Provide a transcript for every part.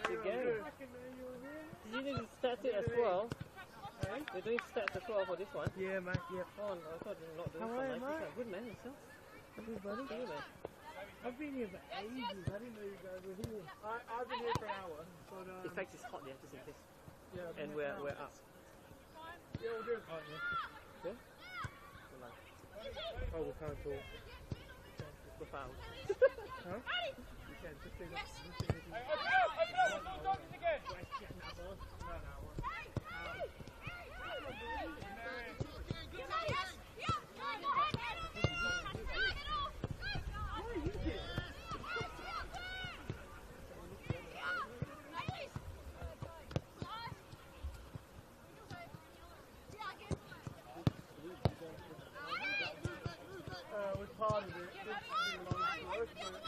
the game. Did you do stats it as well? Hey? You're doing stats as well for this one? Yeah, mate, yeah. Oh, no, I thought you were not doing How so are you, nice. mate? Good man, yourself. Good, buddy. See you, man. I've been here for ages. I didn't know you guys were here. I've been here for an hour. But, In fact, it's hot there, just in case. yeah, And we're up. Yeah, we'll do it. Oh, yeah. Yeah? Oh, we can't talk. We're found. Huh? You can just take up. Was part of it. This is a long work, but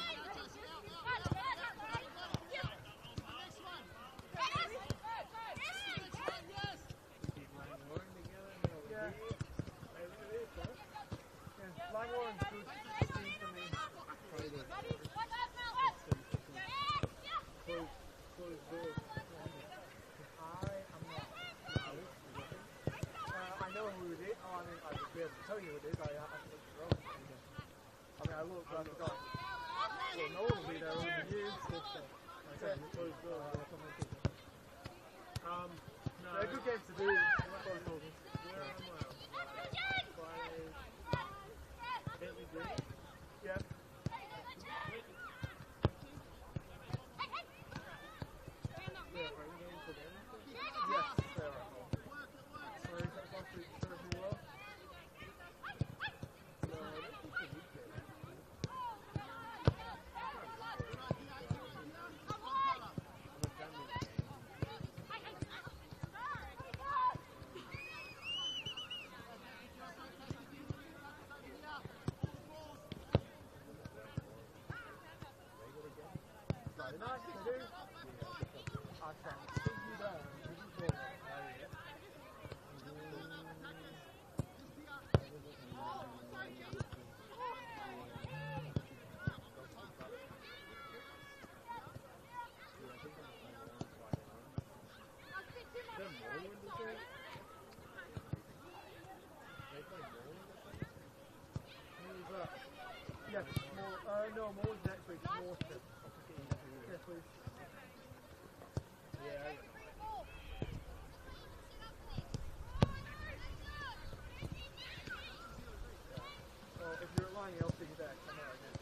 I looked around the dog. Well, no one will be there over the years. They're good games to do. Yeah. Yes, they are. Sorry, is that supposed to serve me well? Nice to do. I can see you there. Yes, more, no, more next week, more trip. Yes, please. Yeah. So if you're lying, I'll see you back. I'm out again.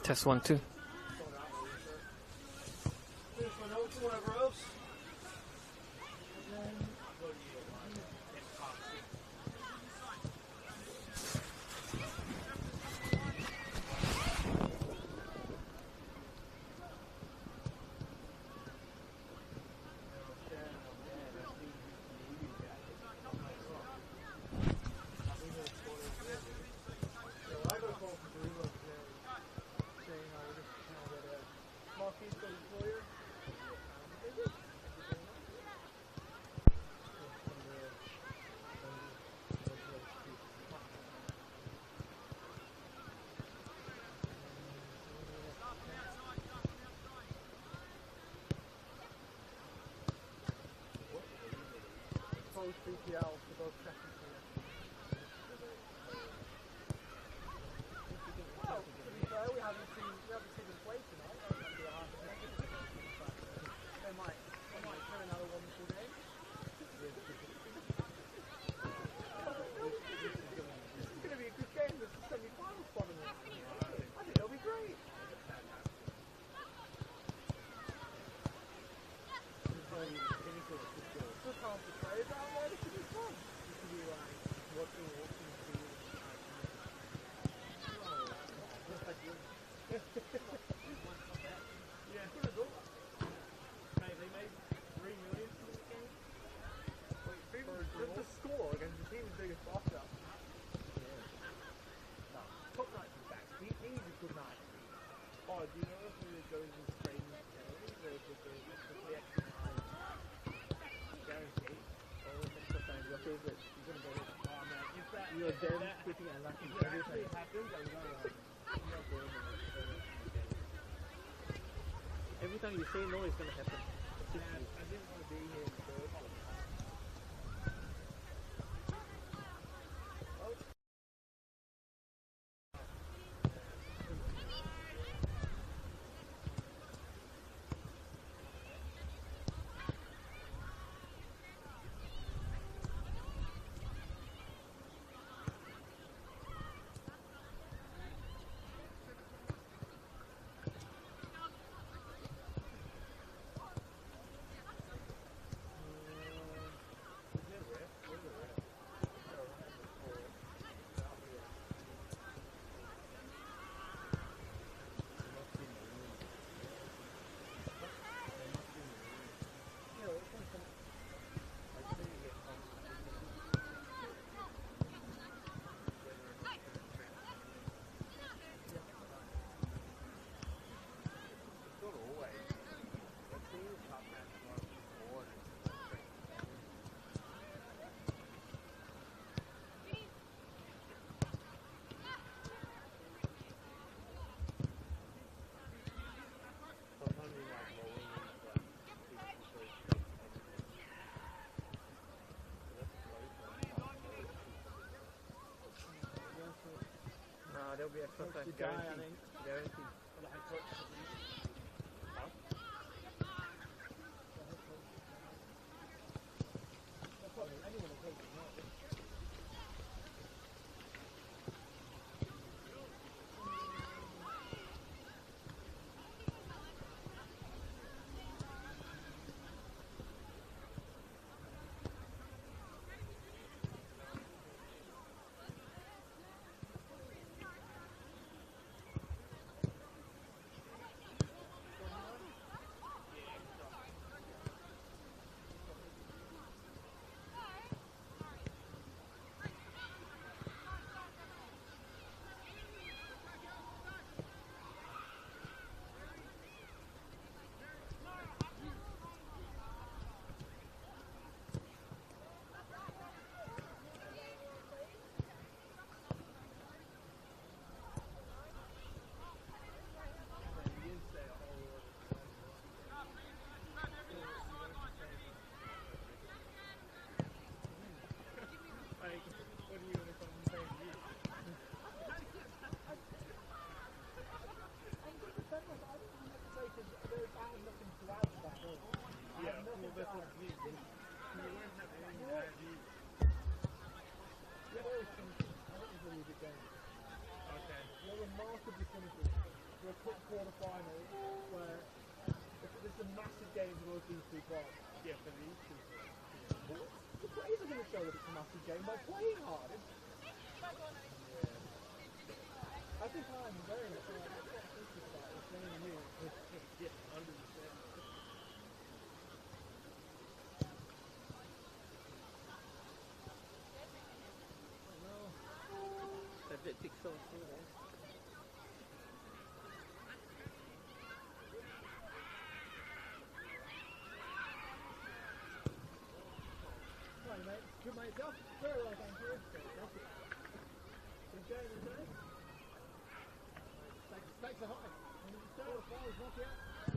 Test 1, 2. BPL for both sessions here. Well, to be fair, we haven't seen them play tonight. That might be a half a second. They might turn another wonderful game. This is going to be a good game. There's a semi-final spot in it. I think it'll be great. of them quitting and laughing every time. It happens, I'm not going to. Every time you say no, it's going to happen. Yeah, I didn't want to be here in the first place. There'll be extra time. Guaranteed. Guaranteed. Quarter final where there's a massive game for those two clubs. Yeah, for these two. The players are going to show that it's a massive game by playing hard. Yeah. I think I'm very much like, that's what I'm thinking about. It's going to you. Yeah, 100%. That bit takes so much. Good mate, yourself? Very well, thank you. Good game, is it? Stakes are high. And if you start with fires, knock out. That's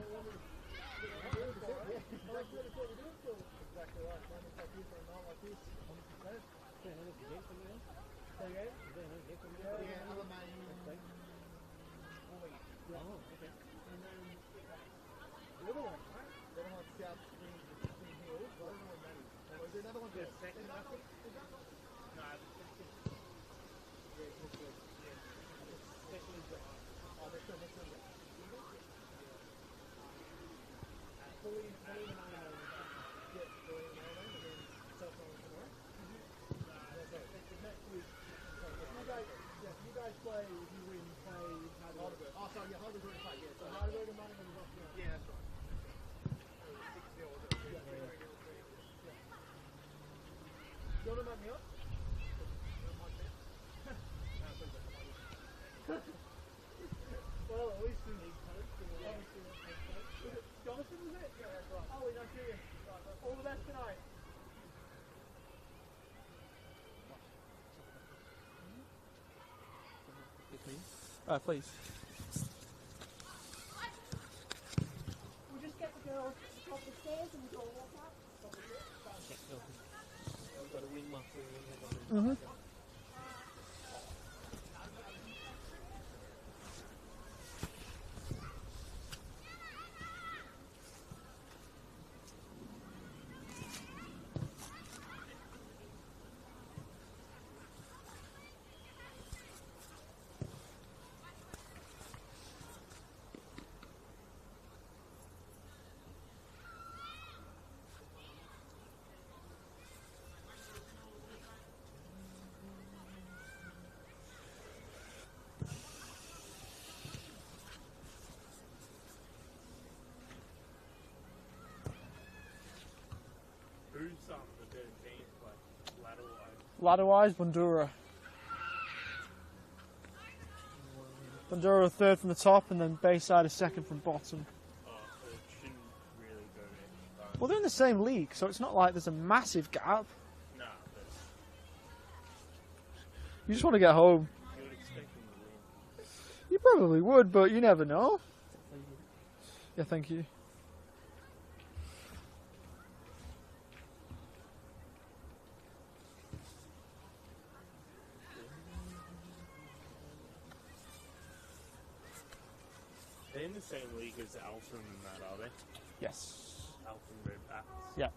what we're doing for. Exactly right. When it's like this or not like this, 100%. Say again? Say again? Yeah, other main. Oh, okay. And then the other one, right? The other one's South Spring Hills. I don't know what that is. Is there another one? The second, I think. No, You guys play, if you win, play Heidelberg. Oh, sorry, yeah, Heidelberg already played, yeah. So Heidelberg and Nottingham is off, yeah. Yeah, that's right. 6-0, yeah. Do you want to knock me up? Well, at least we need coach. Jonathan, was it? Yeah, that's right. Oh, we don't see you. All the best tonight. Please. We'll just get the girls to the top of the stairs and we'll all walk out. I've got a wind muffler in Mm-hmm. Who's the better team, like ladder-wise? Ladder-wise, Bundoora. Bundoora are third from the top, and then Bayside is second from bottom. Oh, so it shouldn't really go any far. Well, they're in the same league, so it's not like there's a massive gap. Nah, but You just want to get home. you would expect them to win. You probably would, but you never know. Yeah, thank you. They're in the same league as Alpha and that, are they? Yes. Alpha and Redbacks. Yeah.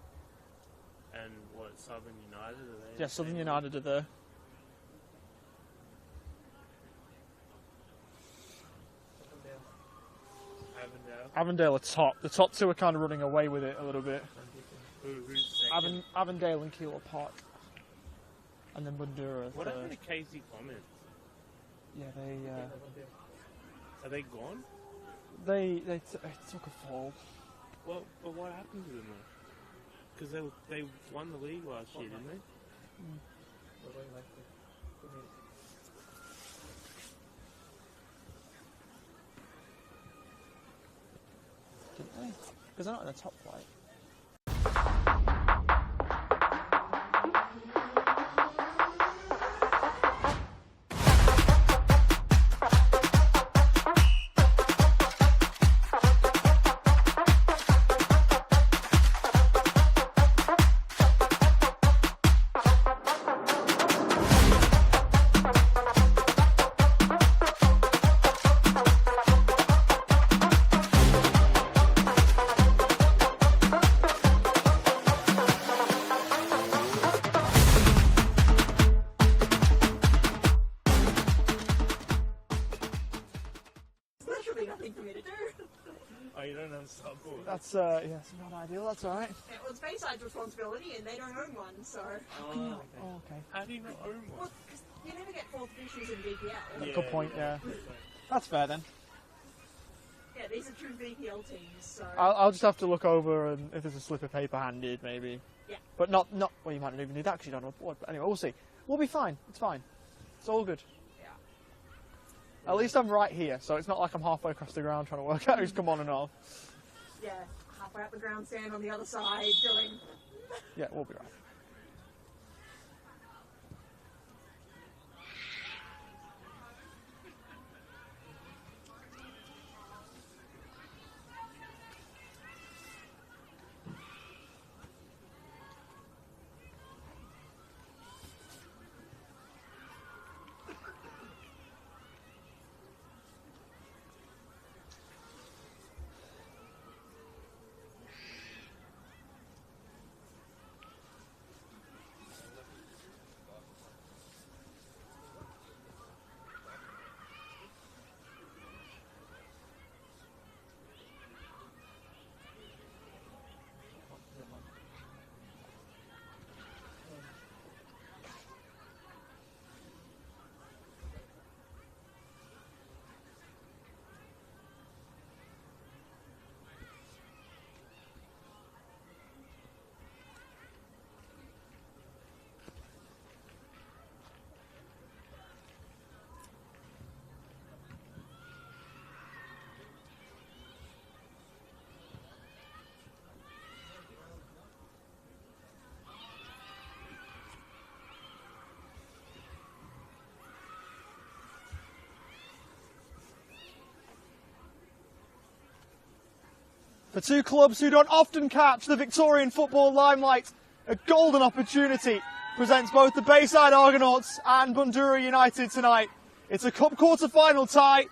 And what, Southern United, are they? in Yeah, the Southern same United are there. league? Avondale? Avondale are top. The top two are kind of running away with it a little bit. Who's second? Avondale and Keeler Park. And then Bundoora are What third. happened to Casey Clements? Yeah, Are they gone? they took a fall. Well, but what happened to them though? Because they won the league last year, didn't they? Didn't they? Because they're not in the top flight. Literally nothing for me to do. Oh, you don't have a subboard? That's it's not ideal. That's all right. It was Bayside's responsibility and they don't own one, so... Oh, Oh, okay. How do you not own one? Well, 'cause you never get fourth issues in VPL. Good point, yeah. That's fair then. Yeah, these are true VPL teams, so... I'll just have to look over and if there's a slip of paper handed, maybe. Yeah. But not. Well, you might not even need that because you don't have a board. But anyway, we'll see. We'll be fine. It's fine. It's all good. Yeah. At least I'm right here, so it's not like I'm halfway across the ground trying to work out who's come on and off. Yeah, halfway up the ground stand on the other side, going... Yeah, we'll be right. For two clubs who don't often catch the Victorian football limelight, a golden opportunity presents both the Bayside Argonauts and Bundoora United tonight. It's a cup quarter-final tie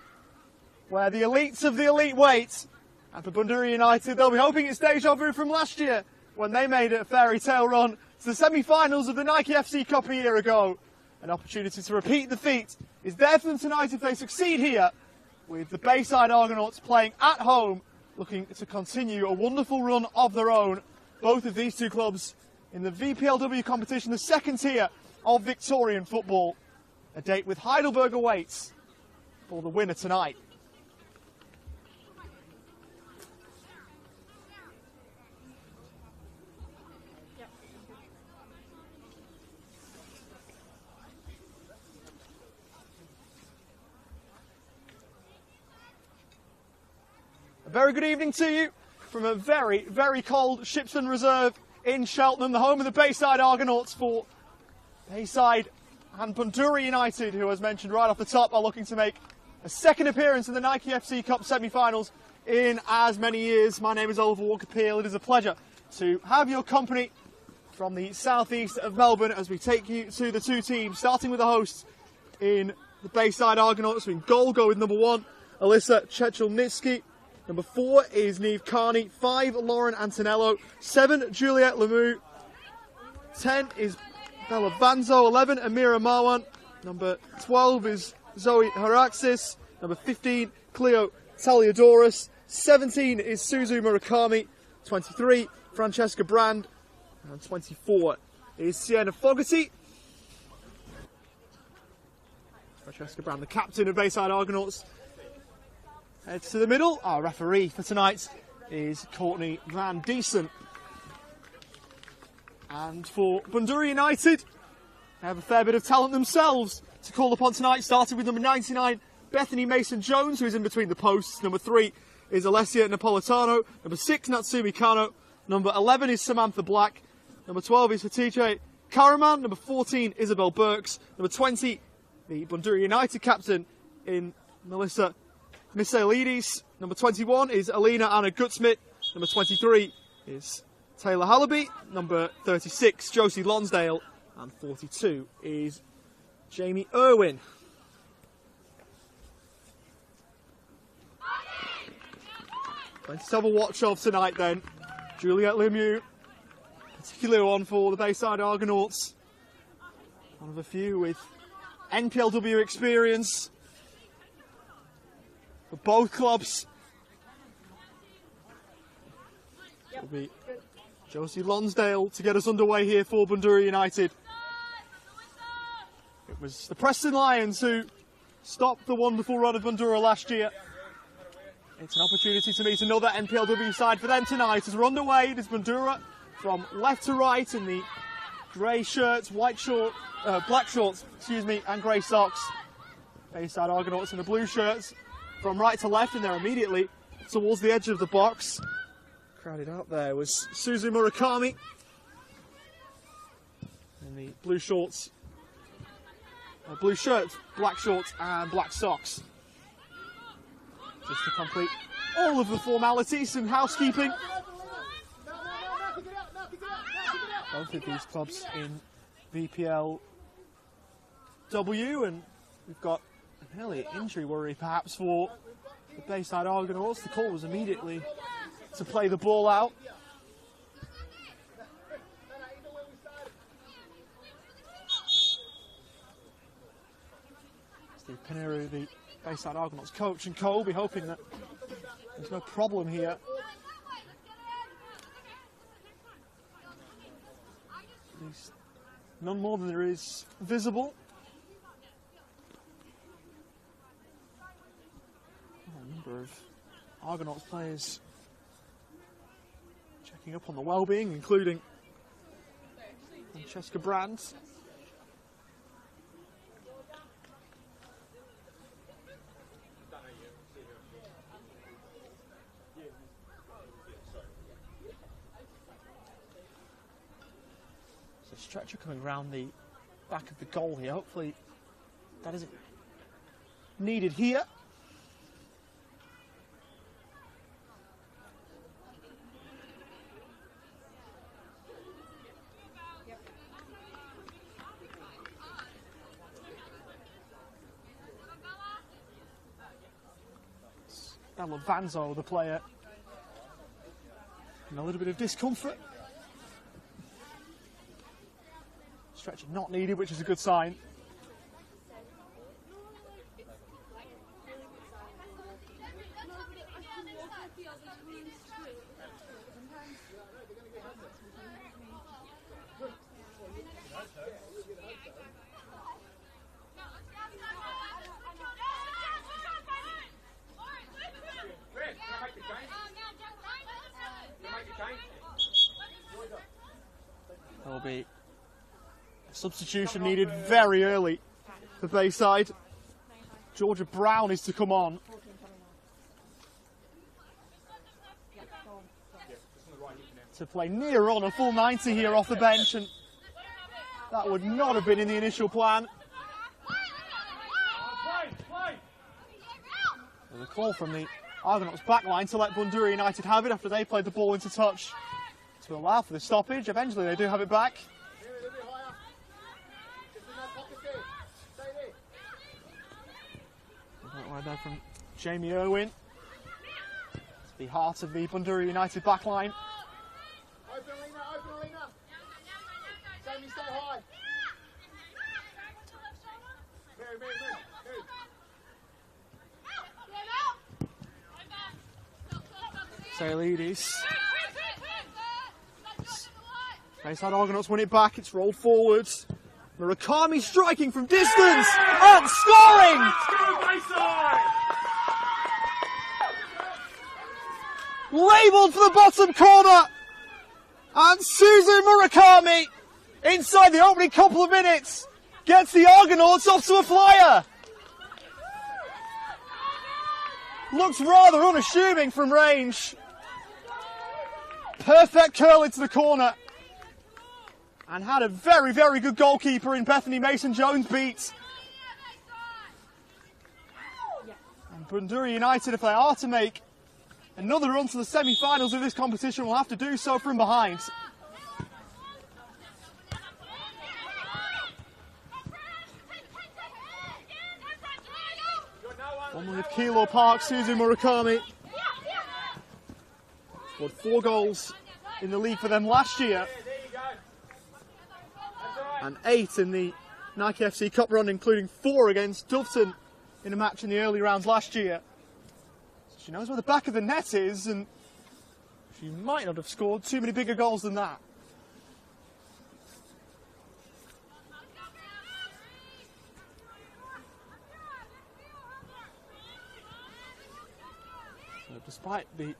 where the elites of the elite wait. And for Bundoora United, they'll be hoping it's deja vu from last year when they made a fairy tale run to the semi-finals of the Nike FC Cup a year ago. An opportunity to repeat the feat is there for them tonight if they succeed here, with the Bayside Argonauts playing at home, looking to continue a wonderful run of their own. Both of these two clubs in the VPLW competition, the second tier of Victorian football. A date with Heidelberg awaits for the winner tonight. A very good evening to you from a very, very cold Shipston Reserve in Cheltenham, the home of the Bayside Argonauts for Bayside and Bundoora United, who, as mentioned right off the top, are looking to make a second appearance in the Nike FC Cup semi-finals in as many years. My name is Oliver Walker-Peel. It is a pleasure to have your company from the southeast of Melbourne as we take you to the two teams, starting with the hosts in the Bayside Argonauts. In goal go with number 1, Alyssa Chechelnitsky. Number 4 is Neve Carney. 5, Lauren Antonello. 7, Juliette Lemieux. 10 is Bella Vanzo. 11, Amira Marwan. Number 12 is Zoe Haraxis. Number 15, Cleo Taliadoris. 17 is Suzu Murakami. 23, Francesca Brand. And 24 is Sienna Fogarty. Francesca Brand, the captain of Bayside Argonauts, heads to the middle. Our referee for tonight is Courtney Van Deesen. And for Bundoora United, they have a fair bit of talent themselves to call upon tonight, starting with number 99, Bethany Mason-Jones, who is in between the posts. Number 3 is Alessia Napolitano. Number 6, Natsumi Kano. Number 11 is Samantha Black. Number 12 is Hatice Karaman. Number 14, Isabel Burks. Number 20, the Bundoora United captain in Melissa Misailidis. Number 21 is Alina Anna Gutsmit. Number 23 is Taylor Hallaby. Number 36, Josie Lonsdale. And 42 is Jamie Irwin. Plenty to have a watch of tonight then. Juliette Lemieux, particularly one for the Bayside Argonauts. One of a few with NPLW experience for both clubs. It'll be Josie Lonsdale to get us underway here for Bundoora United. It was the Preston Lions who stopped the wonderful run of Bundoora last year. It's an opportunity to meet another NPLW side for them tonight. As we're underway, it is Bundoora from left to right in the grey shirts, black shorts, and grey socks. Bayside Argonauts in the blue shirts from right to left, and they're immediately towards the edge of the box. Crowded out there was Suzu Murakami in the blue shorts, blue shirts, black shorts, and black socks. Just to complete all of the formalities and housekeeping. Both of these clubs in VPLW, and we've got an early injury worry perhaps for the Bayside Argonauts. The call was immediately to play the ball out. Steve Pinero, the Bayside Argonauts coach, and Cole, be hoping that there's no problem here. At least none more than there is visible. A number of Argonauts players checking up on the well-being, including Francesca Brand. So stretcher coming round the back of the goal here. Hopefully that isn't needed here. Vanzo, the player, and a little bit of discomfort. Stretching not needed, which is a good sign. There'll be a substitution needed very early for Bayside. Georgia Brown is to come on. To play near on a full 90 here off the bench, and that would not have been in the initial plan. There's a call from the Argonauts backline to let Bundoora United have it after they played the ball into touch to allow for the stoppage. Eventually they do have it back. Right there from Jamie Irwin. It's the heart of the Bundoora United backline. Open Alina. Jamie, stay high. Move. Sailidis. Bayside Argonauts win it back, it's rolled forwards. Murakami striking from distance and scoring! Labelled for the bottom corner, and Suzu Murakami, inside the opening couple of minutes, gets the Argonauts off to a flyer. Looks rather unassuming from range. Perfect curl into the corner. And had a very, very good goalkeeper in Bethany Mason-Jones beat. And Bundoora United, if they are to make another run to the semi-finals of this competition, will have to do so from behind. One with Kilo Park, Suzu Murakami. Scored 4 goals in the league for them last year. And 8 in the Nike FC Cup run, including 4 against Doveton in a match in the early rounds last year. So she knows where the back of the net is, and she might not have scored too many bigger goals than that. So despite the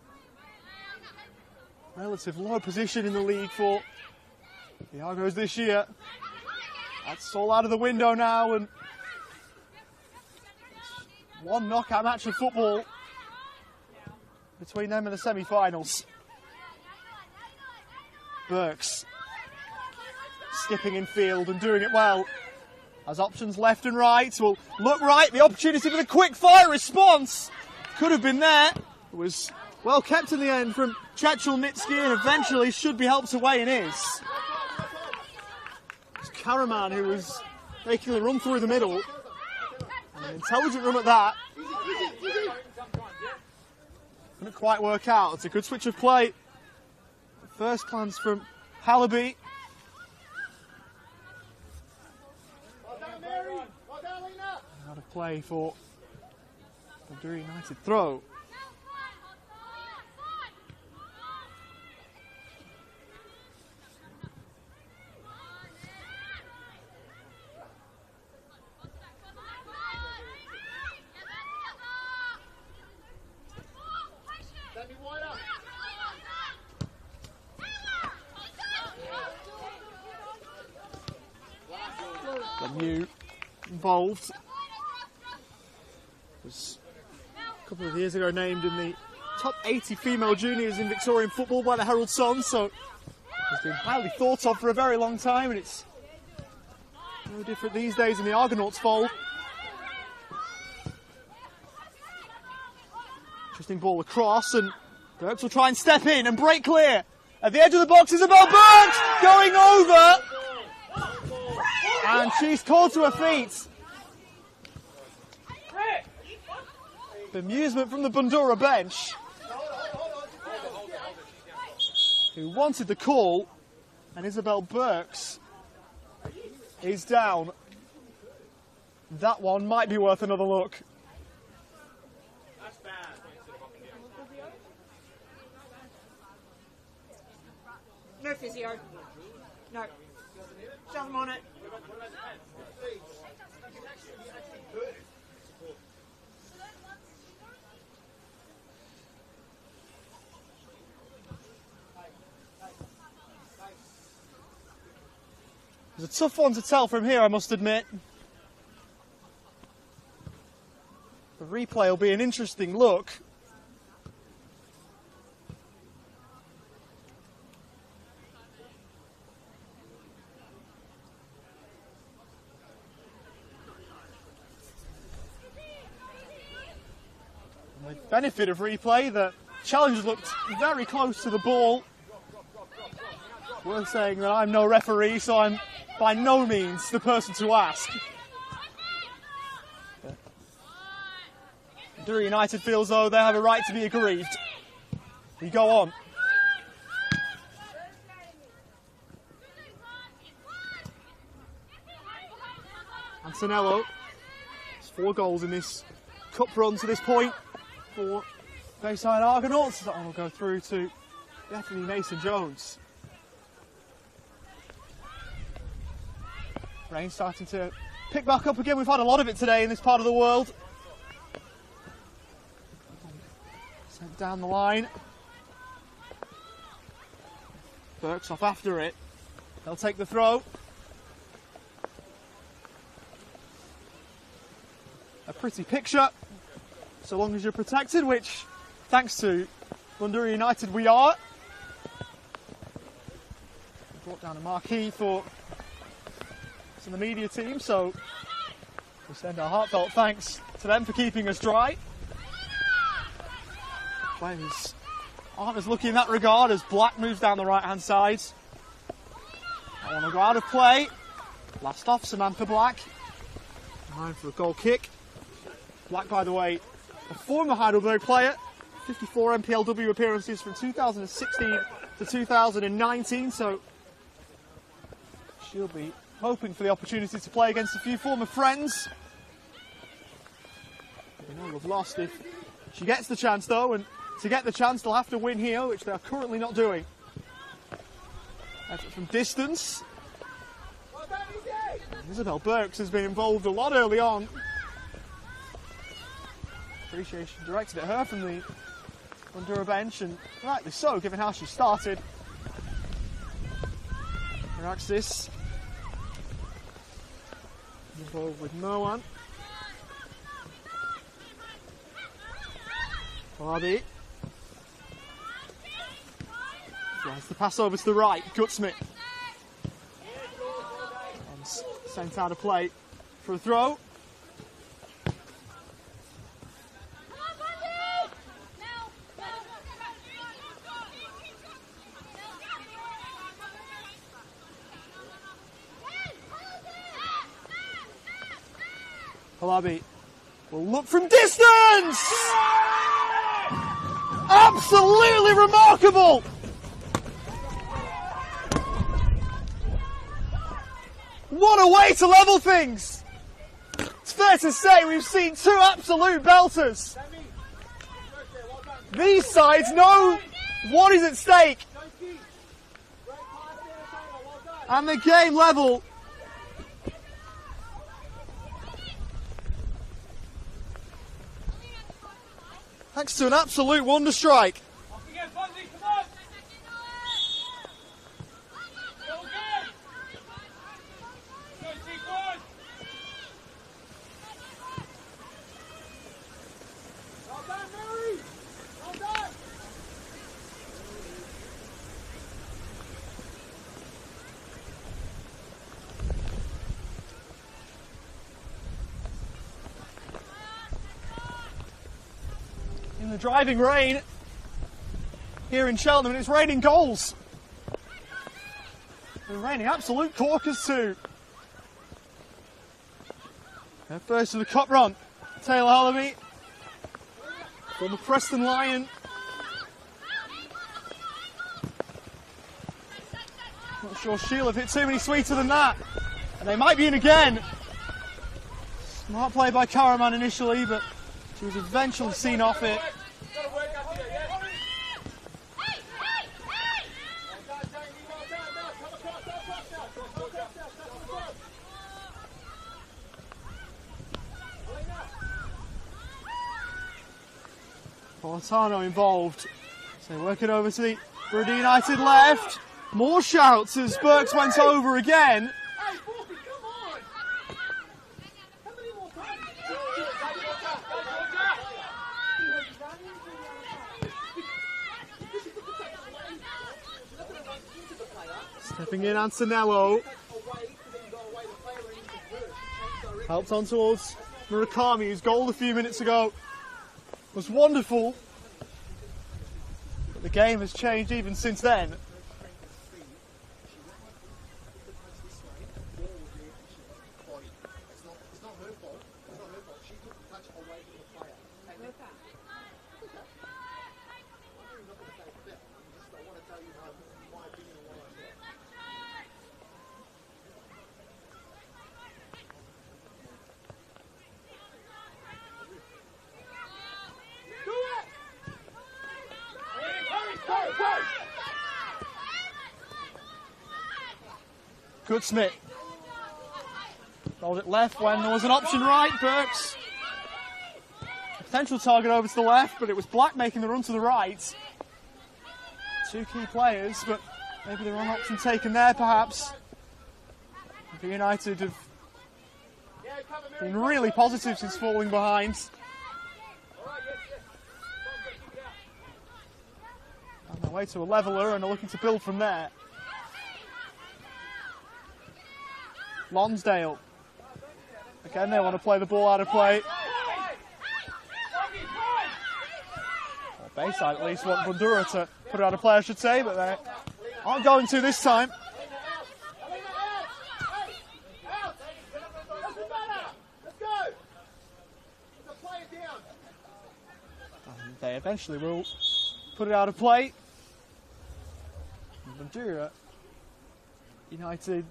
relative low position in the league for the Argos this year, that's all out of the window now, and it's one knockout match of football between them and the semi-finals. Burks skipping in field and doing it well. Has options left and right. Will look right. The opportunity for the quick fire response could have been there. It was well kept in the end from Chechel Nitsky, and eventually should be helped away and is. It's Karaman who was making a run through the middle. And an intelligent run at that. Couldn't quite work out. It's a good switch of play. The first glance from Hallaby. Out of play for Bundoora United throw. New involved was a couple of years ago named in the top 80 female juniors in Victorian football by the Herald Sun, so has been highly thought of for a very long time, and it's no different these days in the Argonauts' fold. Interesting ball across, and Burks will try and step in and break clear. At the edge of the box, Isabel Burks going over. And she's called to her feet. Bemusement from the Bundoora bench, who wanted the call, and Isabel Burks is down. That one might be worth another look. No physio. No. Shove them on it. It's a tough one to tell from here, I must admit. The replay will be an interesting look. And with benefit of replay, the challengers looked very close to the ball. Worth saying that I'm no referee, so I'm by no means the person to ask. Bundoora United feels though they have a right to be aggrieved. We go on. Antonello has 4 goals in this cup run to this point for Bayside Argonauts. That one will go through to definitely Mason Jones. Rain starting to pick back up again. We've had a lot of it today in this part of the world. Sent down the line. Burks off after it. They'll take the throw. A pretty picture, so long as you're protected, which, thanks to Bundoora United, we are. Brought down a marquee for the media team, so we send our heartfelt thanks to them for keeping us dry. Players aren't as lucky in that regard as Black moves down the right hand side. I want to go out of play. Last off, Samantha Black. Time for a goal kick. Black, by the way, a former Heidelberg player, 54 MPLW appearances from 2016 to 2019, so she'll be hoping for the opportunity to play against a few former friends. We know we've lost if she gets the chance though, and to get the chance they'll have to win here, which they are currently not doing. Effort from distance. Isabel Burks has been involved a lot early on. Appreciation directed at her from the Bundoora bench, and rightly so given how she started. Araxis involved with no one. Barbie. Tries the pass over to the right. Gutsmith. And sent out of play for a throw. Halabi will look from distance! Absolutely remarkable! What a way to level things! It's fair to say we've seen 2 absolute belters. These sides know what is at stake. And the game level. Thanks to an absolute wonder strike. In the driving rain here in Cheltenham, and it's raining goals. It's raining absolute corkers too. And first of the cup run, Taylor Hullaby Former Preston Lion. Not sure Sheila have hit too many sweeter than that. And they might be in again. Smart play by Caraman initially, but she was eventually seen off it. Portano involved. So work it over to the Brody United left. More shouts as Burks went over again. Hey, Borky, come on! How many more times? Stepping in, Antonello. Helped on towards Murakami, whose goal a few minutes ago was wonderful. But the game has changed even since then. Good Smith. Rolled it left when there was an option right. Burks. Potential target over to the left, but it was Black making the run to the right. Two key players, but maybe the wrong option taken there, perhaps. The United have been really positive since falling behind. On their way to a leveller and are looking to build from there. Lonsdale. Again, they want to play the ball out of play. Well, Bayside at least want Bundoora to put it out of play, I should say, but they aren't going to this time. And they eventually will put it out of play. Bundoora United,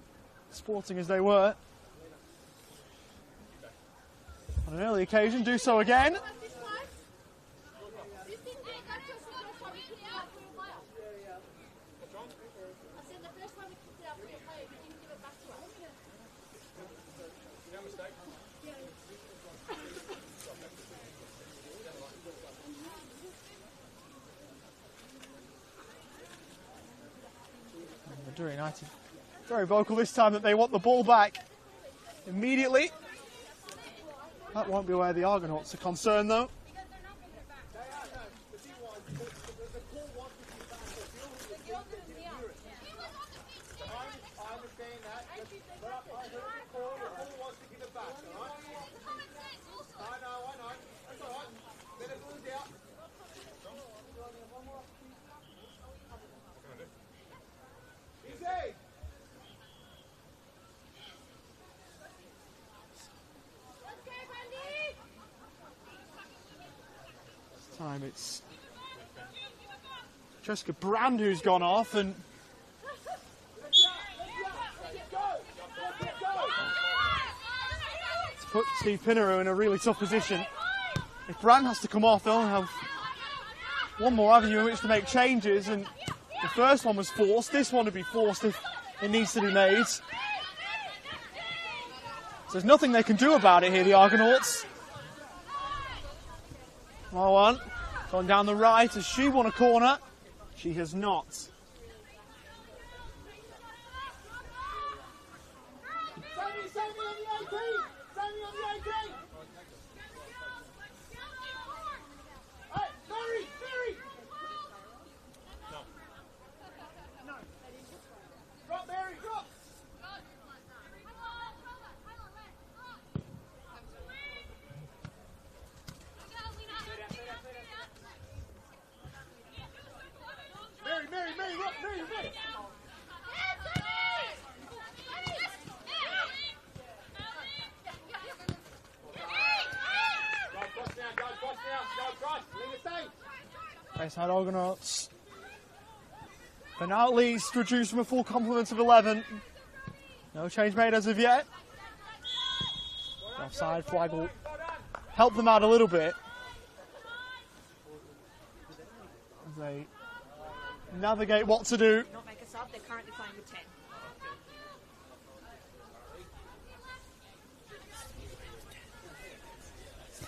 sporting as they were on an early occasion, do so again. Bundoora United very vocal this time that they want the ball back immediately. That won't be where the Argonauts are concerned, though. Time it's Jessica Brand who's gone off, and it's put Steve Pinnerow in a really tough position. If Brand has to come off, they'll have one more avenue in which to make changes, and the first one was forced. This one would be forced if it needs to be made. So there's nothing they can do about it here, the Argonauts. One going down the right. Has she won a corner? She has not. Bayside Argonauts. But now at least reduced from a full complement of 11. No change made as of yet. Offside flag will help them out a little bit. As they navigate what to do. Not make a sub, they're currently playing with 10.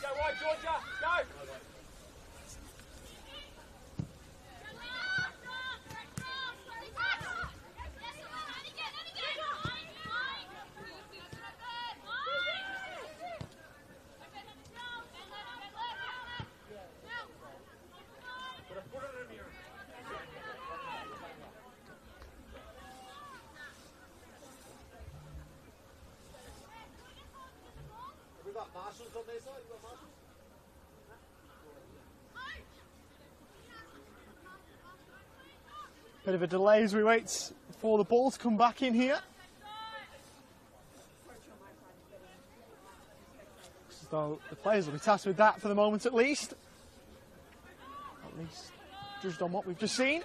Go wide, Georgia, go! We've got marshals on their side, we've got marshals. Bit of a delay as we wait for the ball to come back in here. So the players will be tasked with that for the moment at least. At least judged on what we've just seen.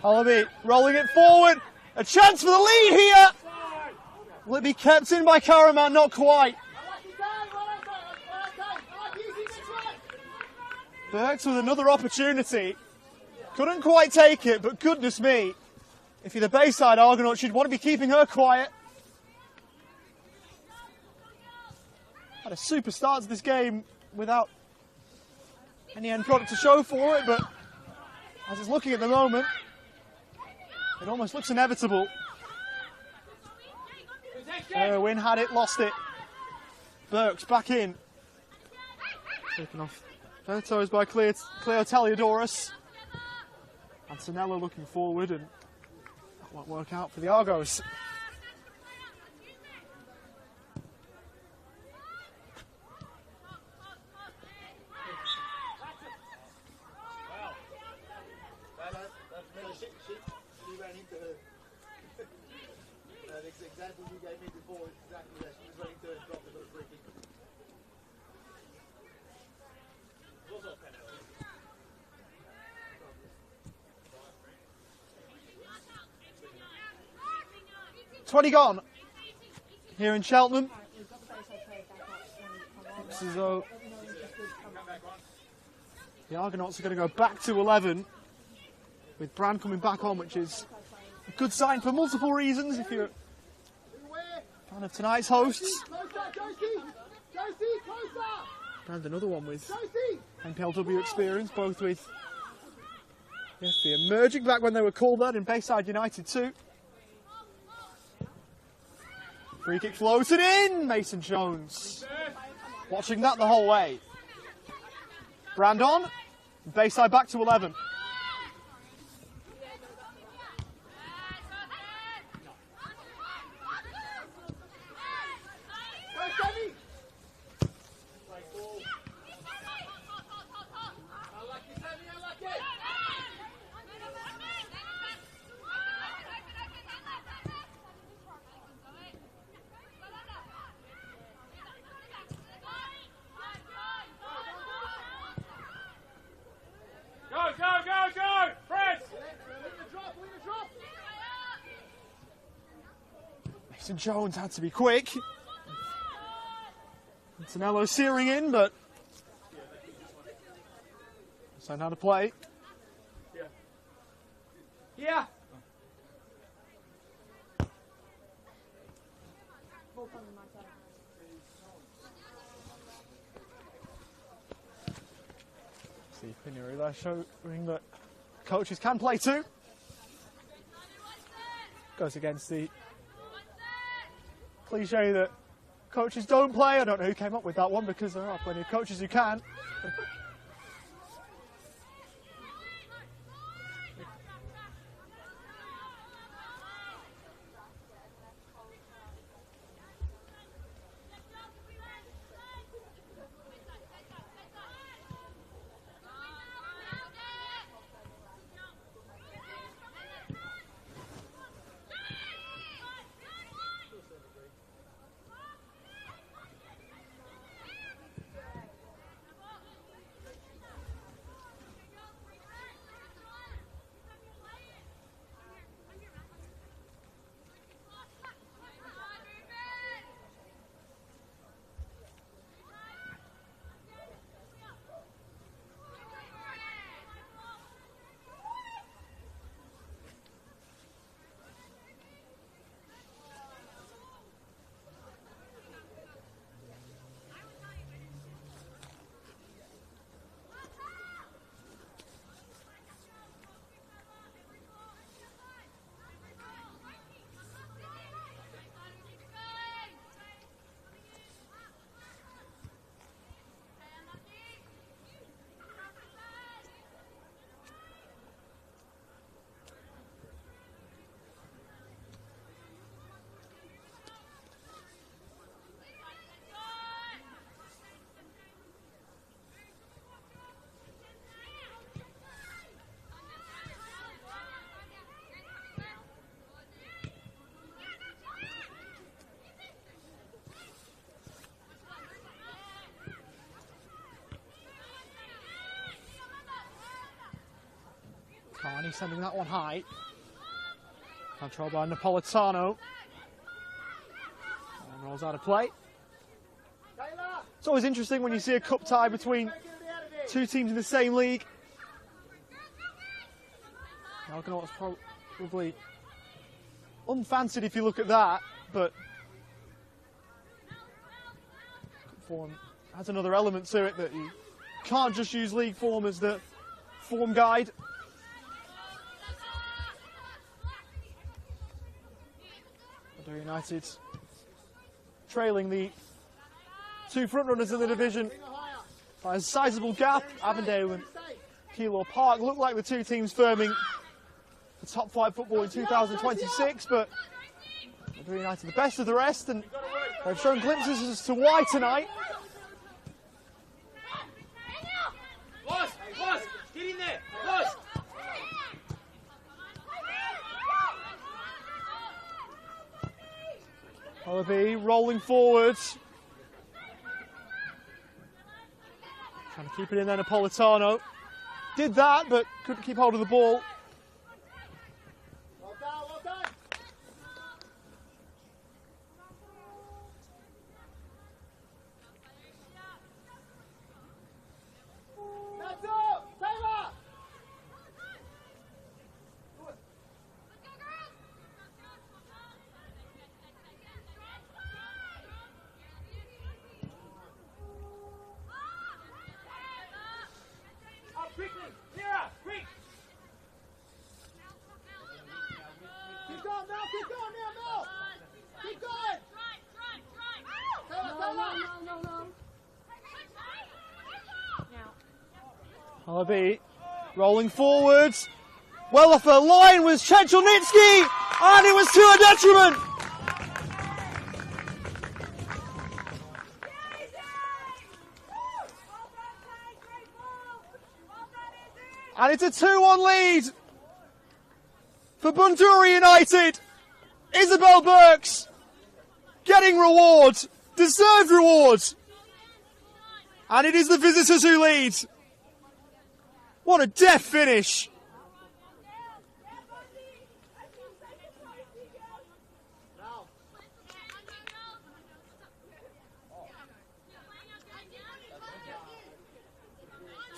Hollaby rolling it forward. A chance for the lead here. Will it be kept in by Karaman? Not quite. Burks with another opportunity. Couldn't quite take it, but goodness me. If you're the Bayside Argonauts, you'd want to be keeping her quiet. Had a super start to this game without any end product to show for it, but as it's looking at the moment, it almost looks inevitable. Win had it, lost it. Burks back in. Taken off her toes by Cleo Teliadoris. Antonello looking forward, and that won't work out for the Argos. She ran into her. The example you gave me before is exactly that. She was running to her and dropped it for a free kick. Also a penalty. 20 gone here in Cheltenham. Looks as though the Argonauts are going to go back to 11 with Brand coming back on, which is a good sign for multiple reasons if you're a fan of tonight's hosts. And another one with MPLW experience, both with the FB emerging back when they were called that in Bayside United too. Free kick floated in, Mason Jones. Watching that the whole way. Brand on, Bayside back to 11. Go! Press! Mason Jones had to be quick. Antonello searing in, but so how to play. Yeah. See Pinuri there showing that coaches can play too. Goes against the cliche that coaches don't play. I don't know who came up with that one because there are plenty of coaches who can. And he's sending that one high. Controlled by Napolitano. And rolls out of play. It's always interesting when you see a cup tie between two teams in the same league. The Argonauts probably unfancied if you look at that, but form has another element to it that you can't just use league form as the form guide. Bundoora United trailing the two front runners in the division by a sizable gap. Avondale and Keilor Park look like the two teams firming the top flight football in 2026, but Bundoora United the best of the rest, and they've shown glimpses as to why tonight. Get in there! Boss! Oliver rolling forwards. Trying to keep it in there, Napolitano. Did that, but couldn't keep hold of the ball. Well done, well done. That's up! Taylor! Up quickly! Mira! Quick! Keep going, Mel! Keep going, Mel! Keep going! Taylor, Taylor! No. Oliver rolling forwards. Well off the line was Chechelnitsky, and it was to a detriment. And it's a 2-1 lead for Bundoora United. Isabel Burks getting rewards, deserved rewards. And it is the visitors who lead. What a deft finish.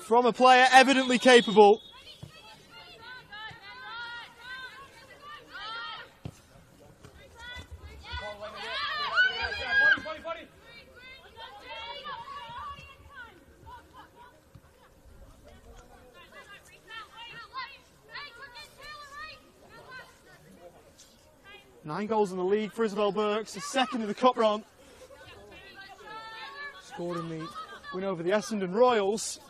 From a player evidently capable. Body. 9 goals in the league for Isabel Burks, the second in the cup run. Scored in the win over the Essendon Royals.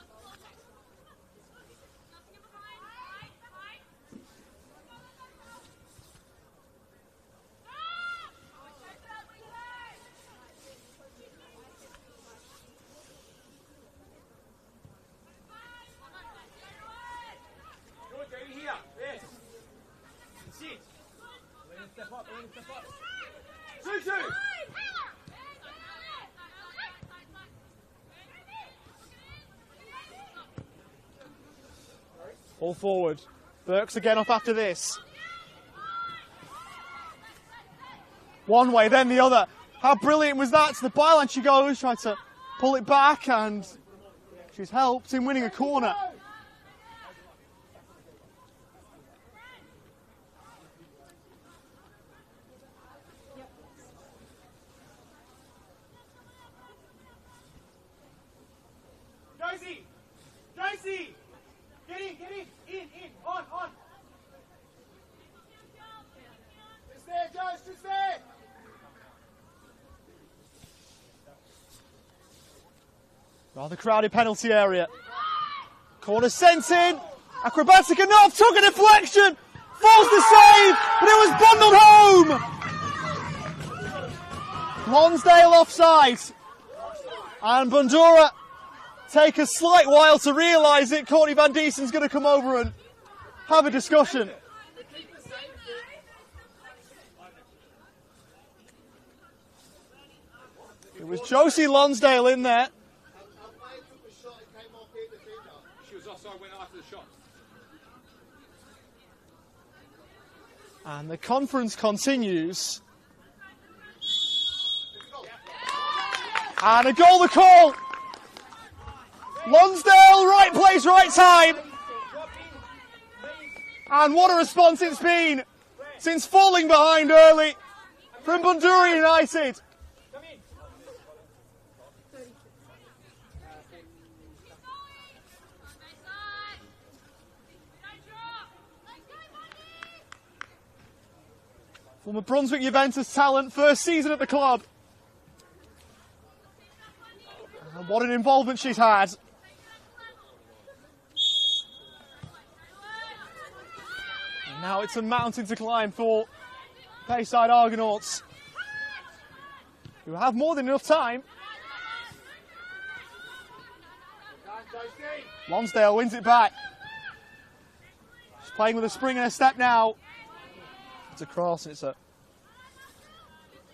All forward. Burks again off after this. One way, then the other. How brilliant was that? To the byline she goes, tried to pull it back, and she's helped in winning a corner. Joycey! Get in, on. Just there, Joyce, just there. Rather crowded penalty area. Corner sent in. Acrobatic enough, took a deflection. Falls the save, but it was bundled home. Lonsdale offside. And Bundoora take a slight while to realise it. Courtney Van Diesen's going to come over and have a discussion. It was Josie Lonsdale in there. She was offside when after the shot. And the conference continues. And a goal to call. Lonsdale, right place, right time. And what a response it's been since falling behind early from Bundoora United. Former Brunswick Juventus talent, first season at the club. And what an involvement she's had. And now it's a mountain to climb for Bayside Argonauts, who have more than enough time. Lonsdale wins it back. She's playing with a spring and a step now. It's a cross, and it's a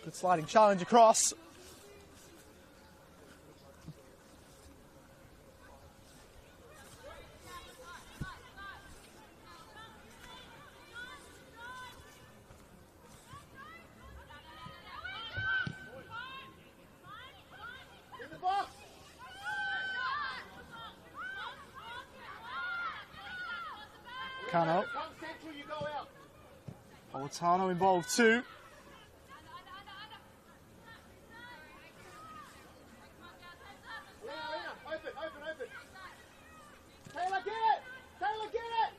good sliding challenge across. Cano. Politano involved too. Open. Taylor, get it! Taylor, get it!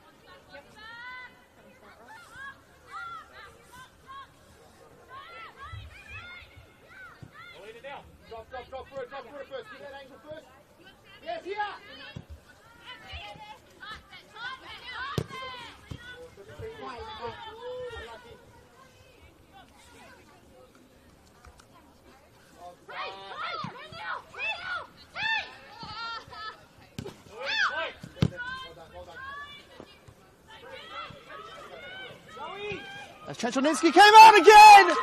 Lead it now. Drop for it first. Get that angle first. Yes, here! As Chechoninsky came out again!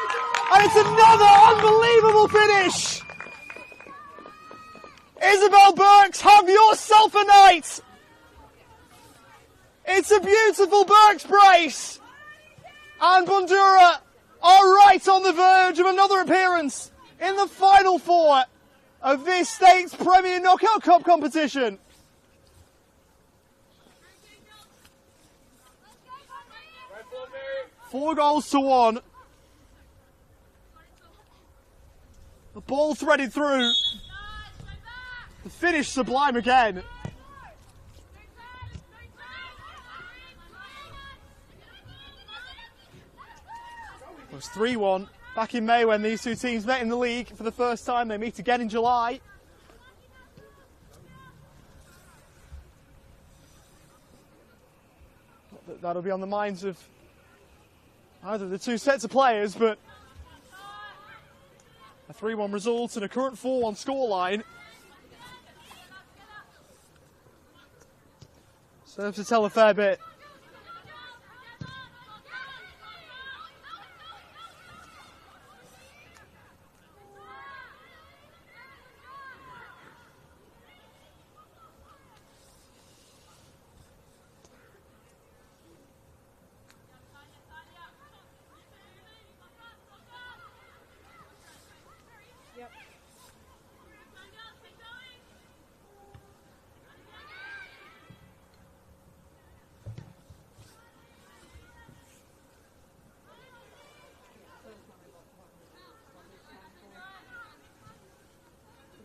And it's another unbelievable finish! Isabel Burks, have yourself a night! It's a beautiful Burks brace! And Bundoora are right on the verge of another appearance in the final four of this state's Premier Knockout Cup competition. 4 goals to 1. The ball threaded through. The finish sublime again. It was 3-1 back in May when these two teams met in the league for the first time. They meet again in July. Not that that'll be on the minds of either of the two sets of players, but a 3-1 result and a current 4-1 scoreline serves to tell a fair bit.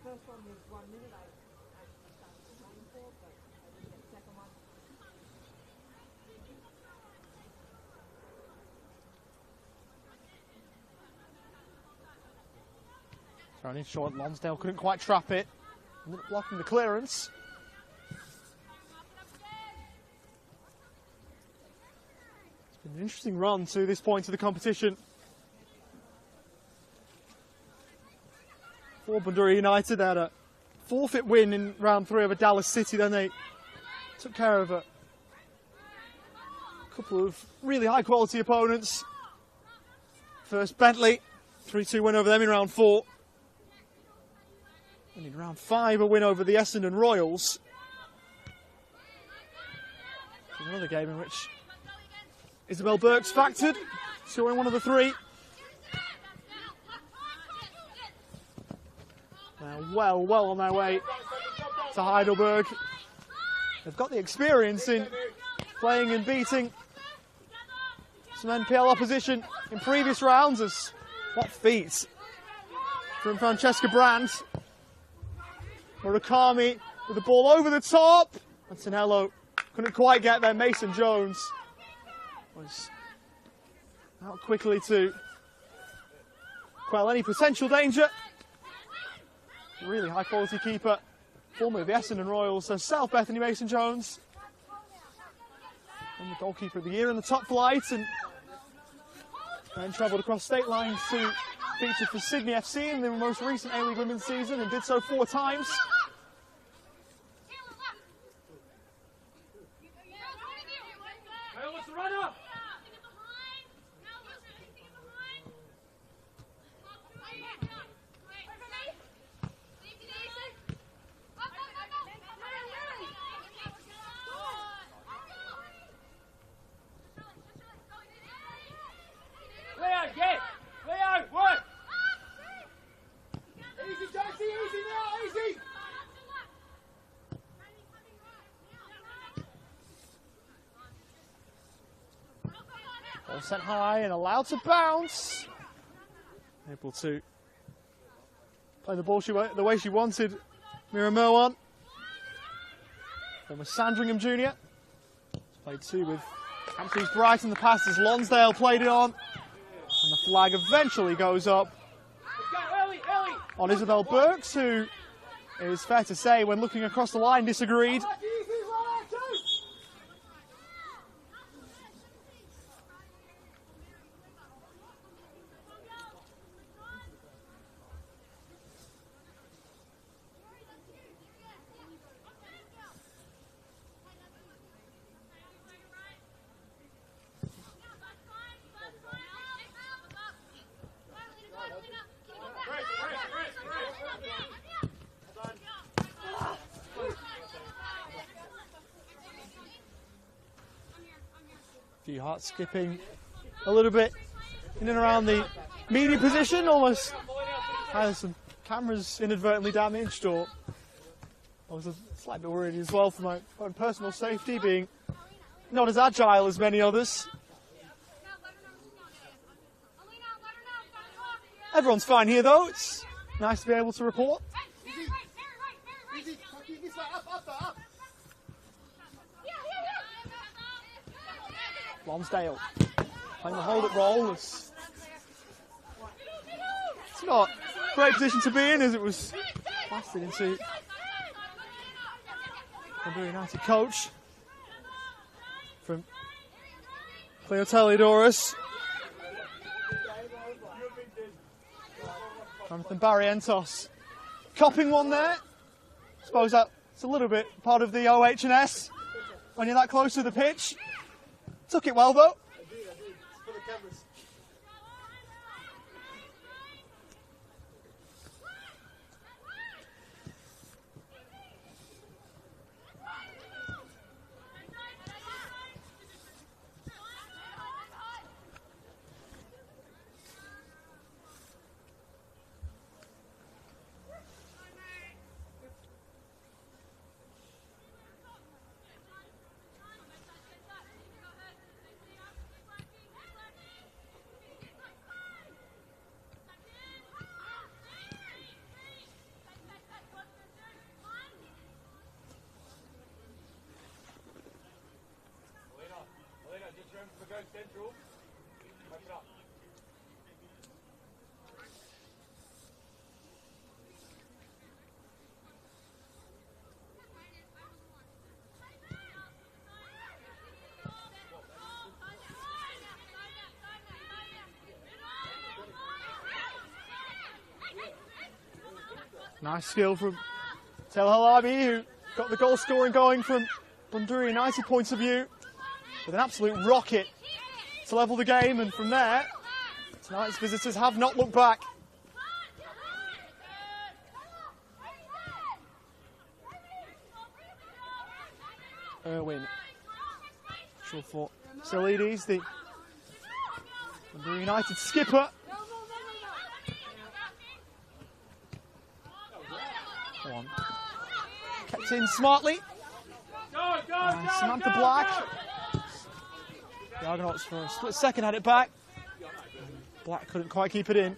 First one was 1 minute. I started going for, but I didn't get the second one. Thrown in short, Lonsdale couldn't quite trap it. Ended up blocking the clearance. It's been an interesting run to this point of the competition. For Bundoora United, they had a forfeit win in round 3 over Dallas City. Then they took care of a couple of really high quality opponents. First Bentley, 3-2 win over them in round 4. And in round 5, a win over the Essendon Royals. Another game in which Isabel Burks factored. scoring one of the three. They're well on their way to Heidelberg. They've got the experience in playing and beating some NPL opposition in previous rounds. What feat from Francesca Brandt. Murakami with the ball over the top. And Sinello couldn't quite get there. Mason Jones was out quickly to quell any potential danger. Really high quality keeper, formerly of the Essendon Royals herself, Bethany Mason Jones. And the goalkeeper of the year in the top flight, and then travelled across state lines to feature for Sydney FC in the most recent A-League Women's season and did so 4 times. What's the runner? Leo, get! Leo, work! Easy, Josie, easy now, easy! Ball sent high and allowed to bounce. Able to play the ball the way she wanted. Mira Merwan. Former Sandringham junior. Played 2 with Hampstead's Brighton. The pass as Lonsdale played it on. And the flag eventually goes up on Isabel Burks, who is fair to say, when looking across the line, disagreed. Few hearts skipping a little bit in and around the media position, almost had some cameras inadvertently damaged, or I was a slight bit worried as well for my own personal safety, being not as agile as many others. Everyone's fine here though, it's nice to be able to report. Lonsdale playing the hold-up role. It's not a great position to be in, as it was blasted into Bundoora United coach from Cleoteliodorus. Jonathan Barrientos copping one there. I suppose that's a little bit part of the OH&S when you're that close to the pitch. Took it well though. I did. It's for the cameras. We're going central. Back it up. Nice skill from Tel Halabi, who got the goal scoring going from Bundoora United point of view, with an absolute rocket to level the game, and from there, tonight's visitors have not looked back. Irwin, sure for Silides, the Bundoora United skipper. Go on. Kept in smartly. Samantha Black. The Argonauts for a split second had it back. Black couldn't quite keep it in.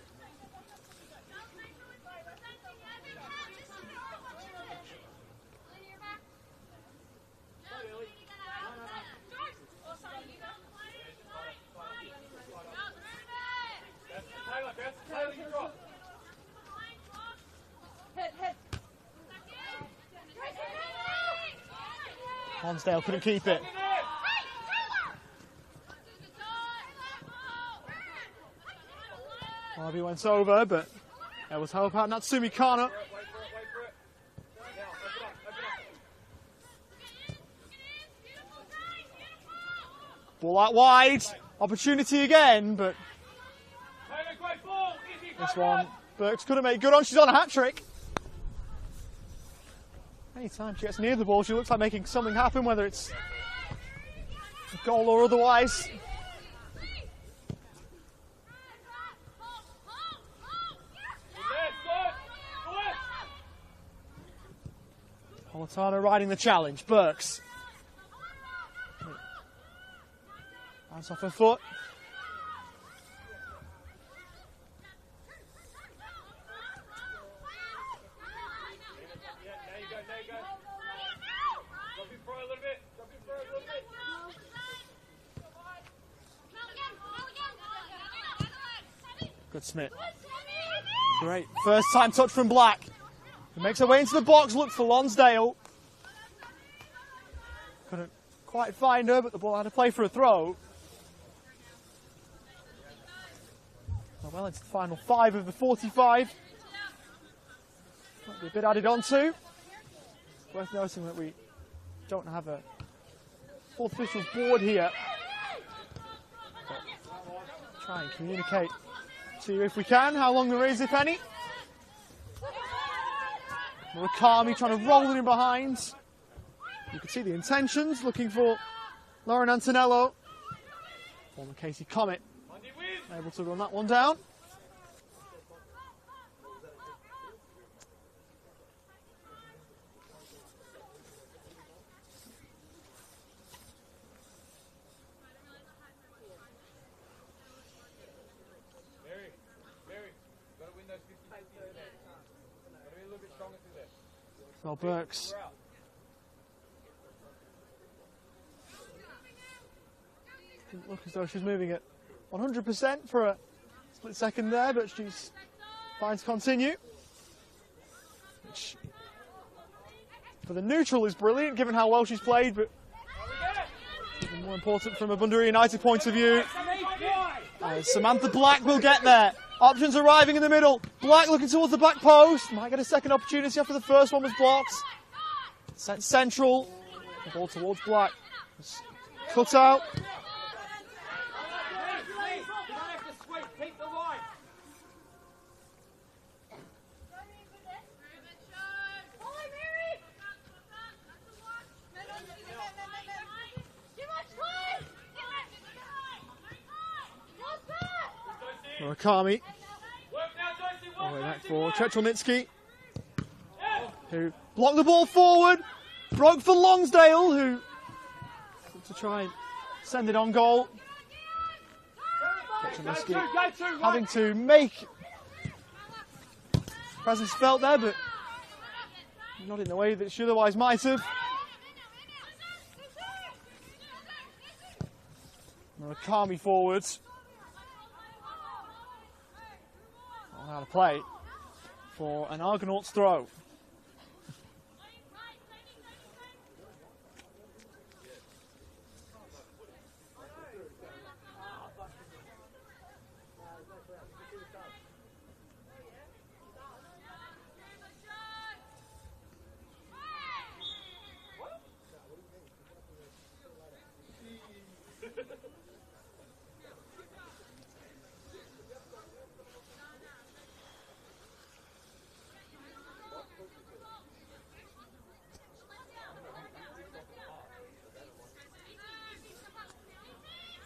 Lonsdale couldn't keep it. Harvey went over, but there was hope out Natsumi Kana. Ball out wide. Opportunity again, but this one Burks couldn't make good on. She's on a hat-trick. Anytime she gets near the ball, she looks like making something happen, whether it's a goal or otherwise. Politano riding the challenge. Burks. Bounce off her foot. Good Smith. Great. First time touch from Black. He makes her way into the box, looks for Lonsdale. Couldn't quite find her, but the ball had to play for a throw. Well, into the final 5 of the 45. Might be a bit added on to. Worth noting that we don't have a fourth officials board here. But try and communicate to you if we can how long there is, if any. Murakami trying to roll it in behind. You can see the intentions, looking for Lauren Antonello. Former Casey Comet able to run that one down. So Burks didn't look as though she's moving at 100% for a split second there, but she's fine to continue. Which for the neutral is brilliant, given how well she's played, but even more important from a Bundoora United point of view. Samantha Black will get there. Options arriving in the middle. Black looking towards the back post. Might get a second opportunity after the first one was blocked. Sent central. The ball towards Black. Cut out. Murakami. All the way back for Chechelnitsky, who blocked the ball forward. Broke for Lonsdale, who to try and send it on goal. Chechelnitsky having to make presence felt there, but not in the way that she otherwise might have. Murakami forwards. How to play for an Argonauts throw.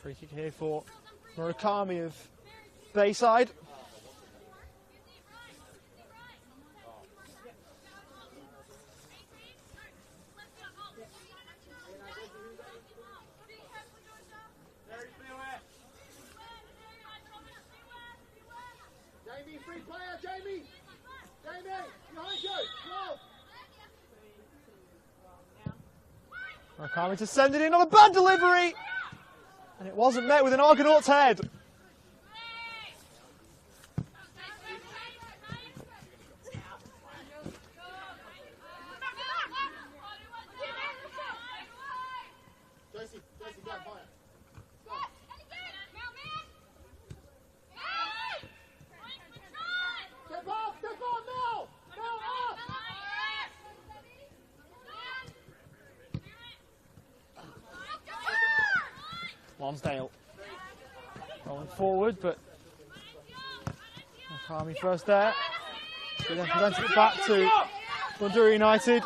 Free kick here for Murakami of Bayside. Jamie, free player, Jamie! Jamie, behind you! Go! Murakami to send it in on a bad delivery. And it wasn't met with an Argonaut's head. Josie, go, fire. Step up, now! Now up! Lonsdale rolling forward, but Murakami first there. He then presents it back to Bundoora United.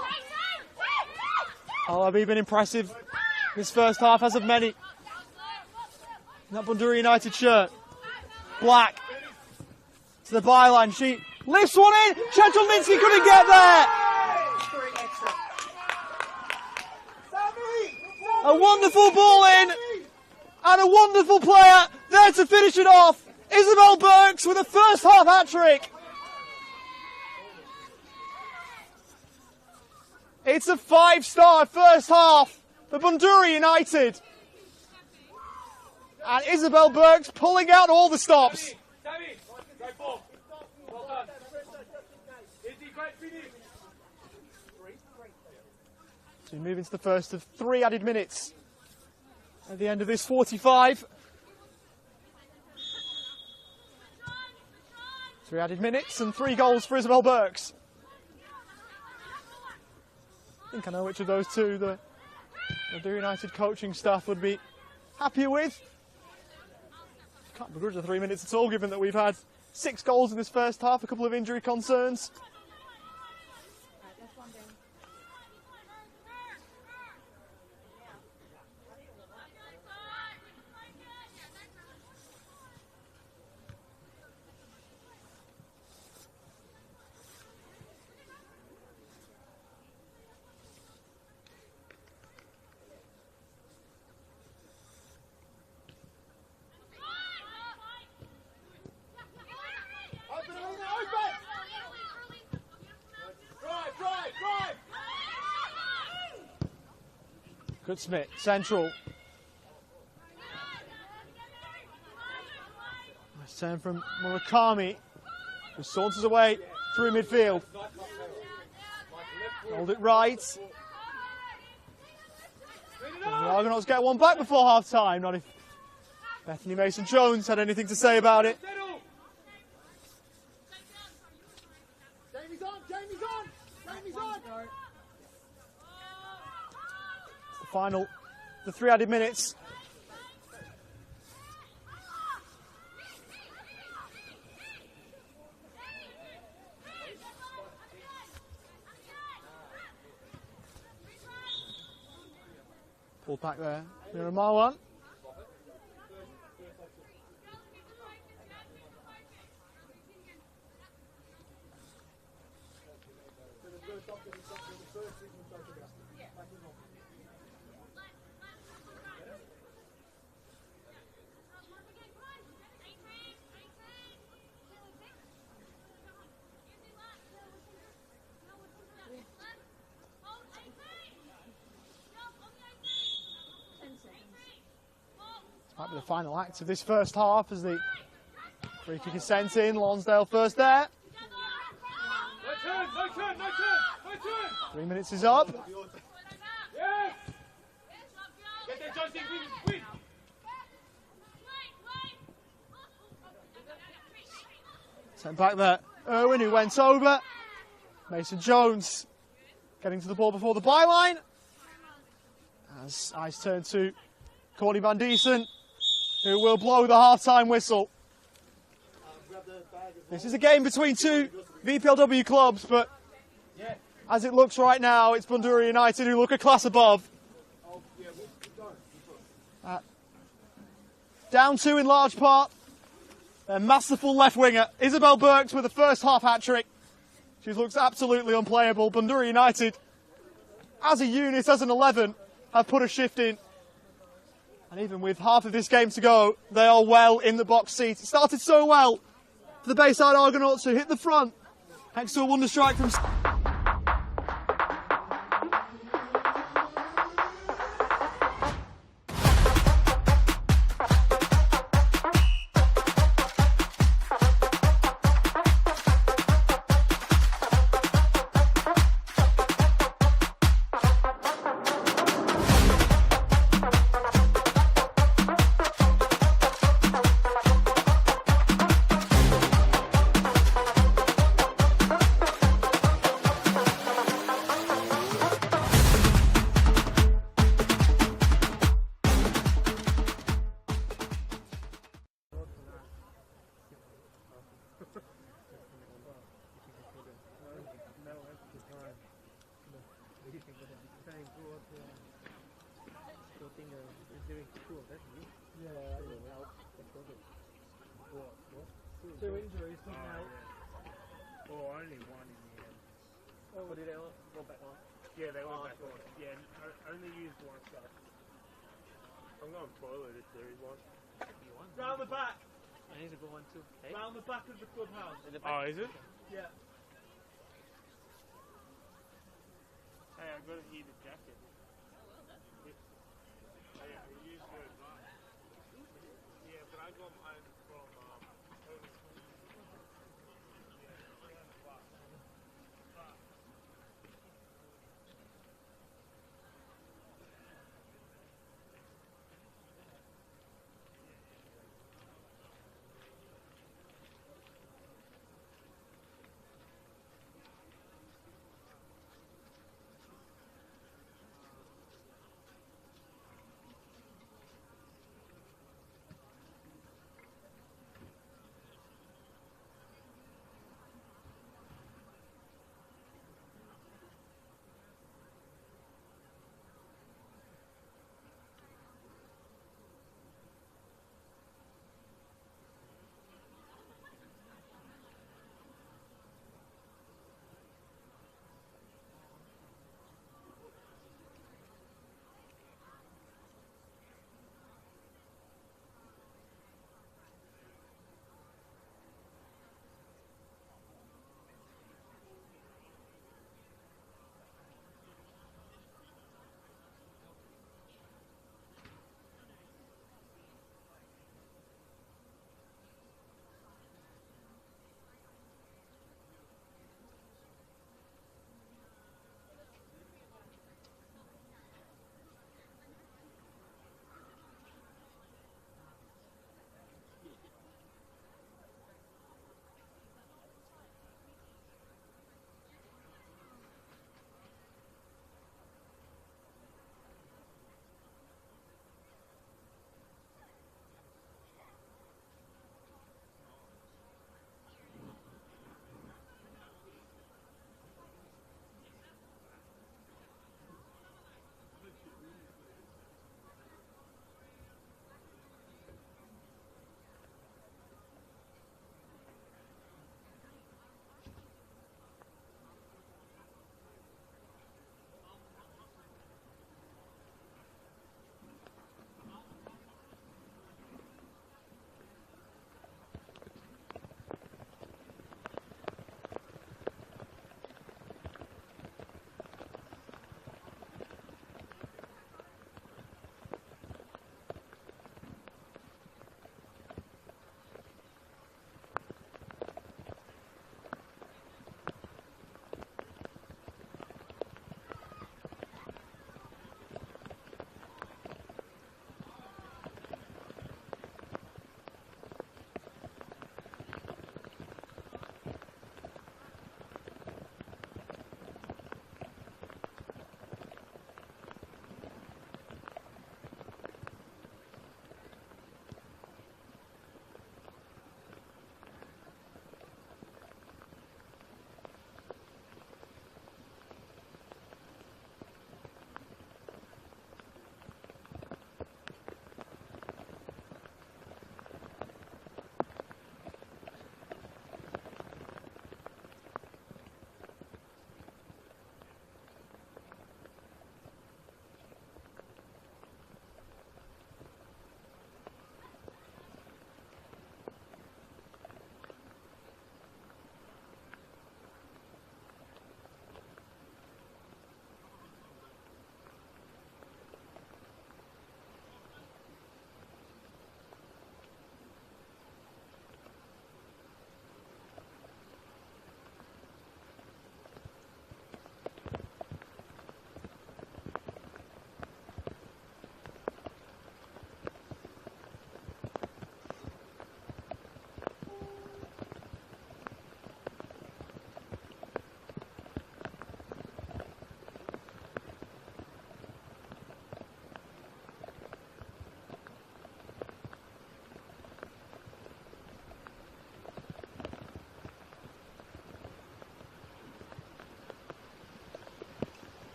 LRB been impressive this first half, as of many. That Bundoora United shirt. Black to the byline. She lifts one in. Chetulminski couldn't get there. A wonderful ball in. And a wonderful player there to finish it off. Isabel Burks with a first half hat-trick. It's a 5-star first half for Bundoora United. And Isabel Burks pulling out all the stops. Sammy, great ball. Well done. Izzy, great finish. So we move into the first of 3 added minutes at the end of this 45. 3 added minutes and 3 goals for Isabel Burks. I think I know which of those two the Bundoora United coaching staff would be happier with. Can't begrudge the 3 minutes at all, given that we've had 6 goals in this first half, a couple of injury concerns. Good Smith, central. Nice turn from Murakami, who saunters away through midfield. Hold it right. And the Argonauts get one back before half time. Not if Bethany Mason-Jones had anything to say about it. Jamie's on! Jamie's on! Final, the 3 added minutes. Pulled back there, Miramarwan. Might be the final act of this first half as the free kick is sent in. Lonsdale first there. No turn. 3 minutes is up. Yes. Get that Johnson, win. Sent back there. Irwin, who went over. Mason-Jones getting to the ball before the byline. As eyes turn to Courtney Van Diesen, who will blow the half-time whistle. This is a game between 2 VPLW clubs, but as it looks right now, it's Bundoora United who look a class above. Down 2 in large part. Their masterful left winger, Isabel Burks, with the first half hat-trick. She looks absolutely unplayable. Bundoora United, as a unit, as an 11, have put a shift in. And even with half of this game to go, they are well in the box seat. It started so well for the Bayside Argonauts, who hit the front thanks to a wonder strike from... Two injuries now. Oh, only one in the end. Oh, did they all go back on? Yeah, they went back on. Yeah, only used one shot. I'm going toilet if there is one. Round the back. I need to go one too. Hey? Round the back of the clubhouse. Oh, is it? Yeah. Hey, I got to hear the jacket. Hey, I used it. Yeah, but I got mine from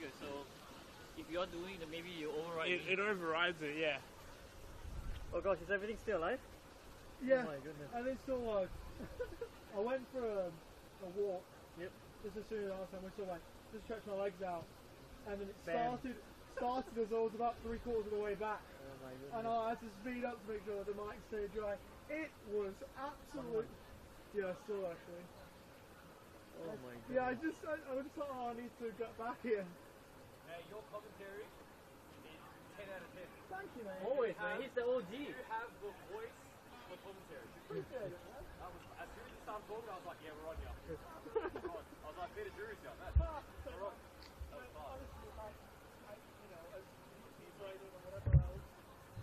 trigger. So if you're doing it, maybe you override. It overrides it, yeah. Oh gosh, is everything still alive? Yeah, Oh my goodness. and it's still alive. I went for a walk. Yep. Just as soon as last time, which I went, just stretched my legs out, and then it Bam. started as I was about 3/4 of the way back, Oh my goodness. and I had to speed up to make sure that the mic stayed dry. It was absolute. Yeah, still actually. Oh my goodness. Yeah, I was just like, oh, I need to get back here. Your commentary is 10 out of 10. Thank you, mate. Always, man. He's the OG. You have the voice for commentary. Appreciate it, man. As soon as you started talking, I was like, yeah, we're on here. I was like, bit of jury stuff. We're on. That was fine. Honestly, you know, as he's writing or whatever else,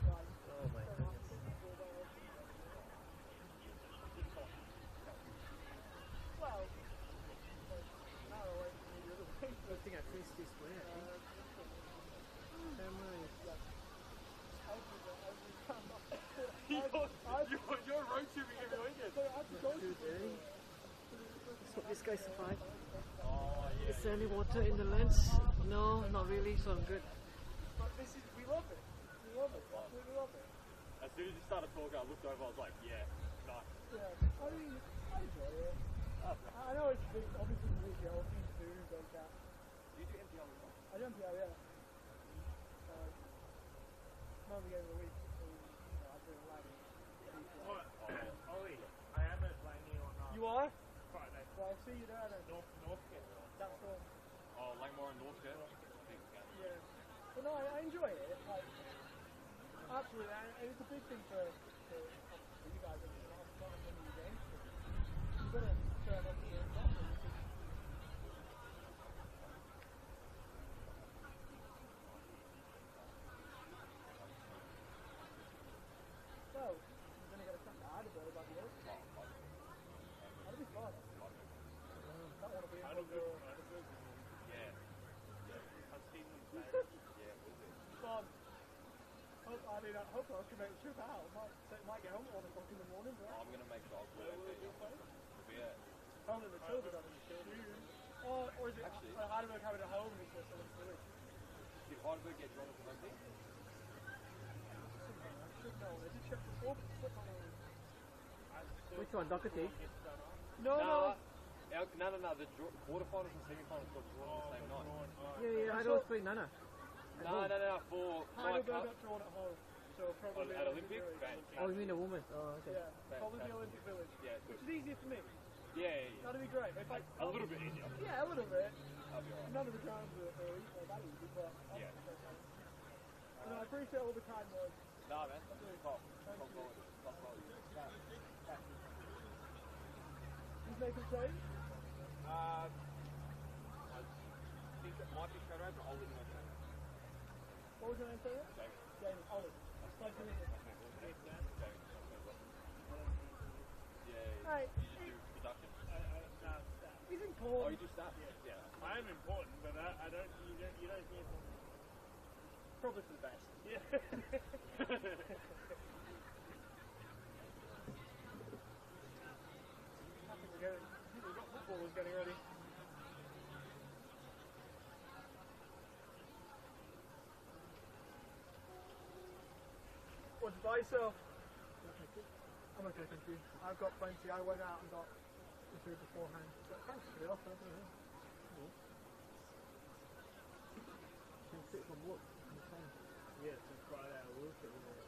like, Oh my goodness. well, an hour away from me the other way. Looking at Christy Square, I think. You're road tripping every weekend. Let's hope this guy survived. Is there any water in the lens? No, not really, so I'm good. But we love it. We love it. Absolutely love it. As soon as you started talking, I looked over, I was like, yeah, nice. Yeah. I mean, I enjoy it. I know it's big, obviously the week, all things to do, like that. Do you do MPL as well? I do MPL, yeah. Not the game of the week. So, you know, I do it live. Ollie, I am at Laney on You are? Friday. Well, I'll see you there then. North Kent. That's all. Oh, Langmore and Northcote? Yeah. But no, I enjoy it. Like, absolutely. And it's a big thing for you guys. I mean, not winning the game. You've got to turn up to your investment. So, you're going to get a second Heidelberg about the other. That'll be fun. That one will be in Bundoora. Yeah. I've seen them play. Fun. I hope I can make the trip out. Might get home at 1 o'clock in the morning, but I'm going to make sure I'll go there. Yeah. probably the children having the children. Or is it Heidelberg having it at home and it's just something silly? Did Heidelberg get drawn into Olympic? No, they did check before, but it's not on. Which one, Doherty? No. No. The quarterfinals and semi-finals got drawn on the same night. Yeah, I don't play Nana. No. For Heidelberg got drawn at home. So probably at Olympic? Oh, you mean the woman? Oh, okay. Yeah, probably the Olympic Village. Yeah, Which is easier for me. Yeah. That'd be great. If I, A little bit easier. yeah, a little bit. I'll be alright. None of the times are that easy, but Yeah. and I appreciate all the kind words. No, man. Top Thank you. quality. Top quality. He's making trade. I think it might be straight away, but I'll let you know straight away. What was your name, sorry? Jamie. Jamie. Ollie. Nice to meet you. Yeah. Hey, You do production? he's Oh, important. you do stuff? Yeah. I am important, but I don't. You don't hear from me. Probably for the best. Yeah. We've got footballers getting ready. What did you buy yourself? I'm okay, thank you. I've got plenty. I went out and got the food beforehand. But thanks for the offer. Can sit from work. Yeah, it's a Friday I will sit with it.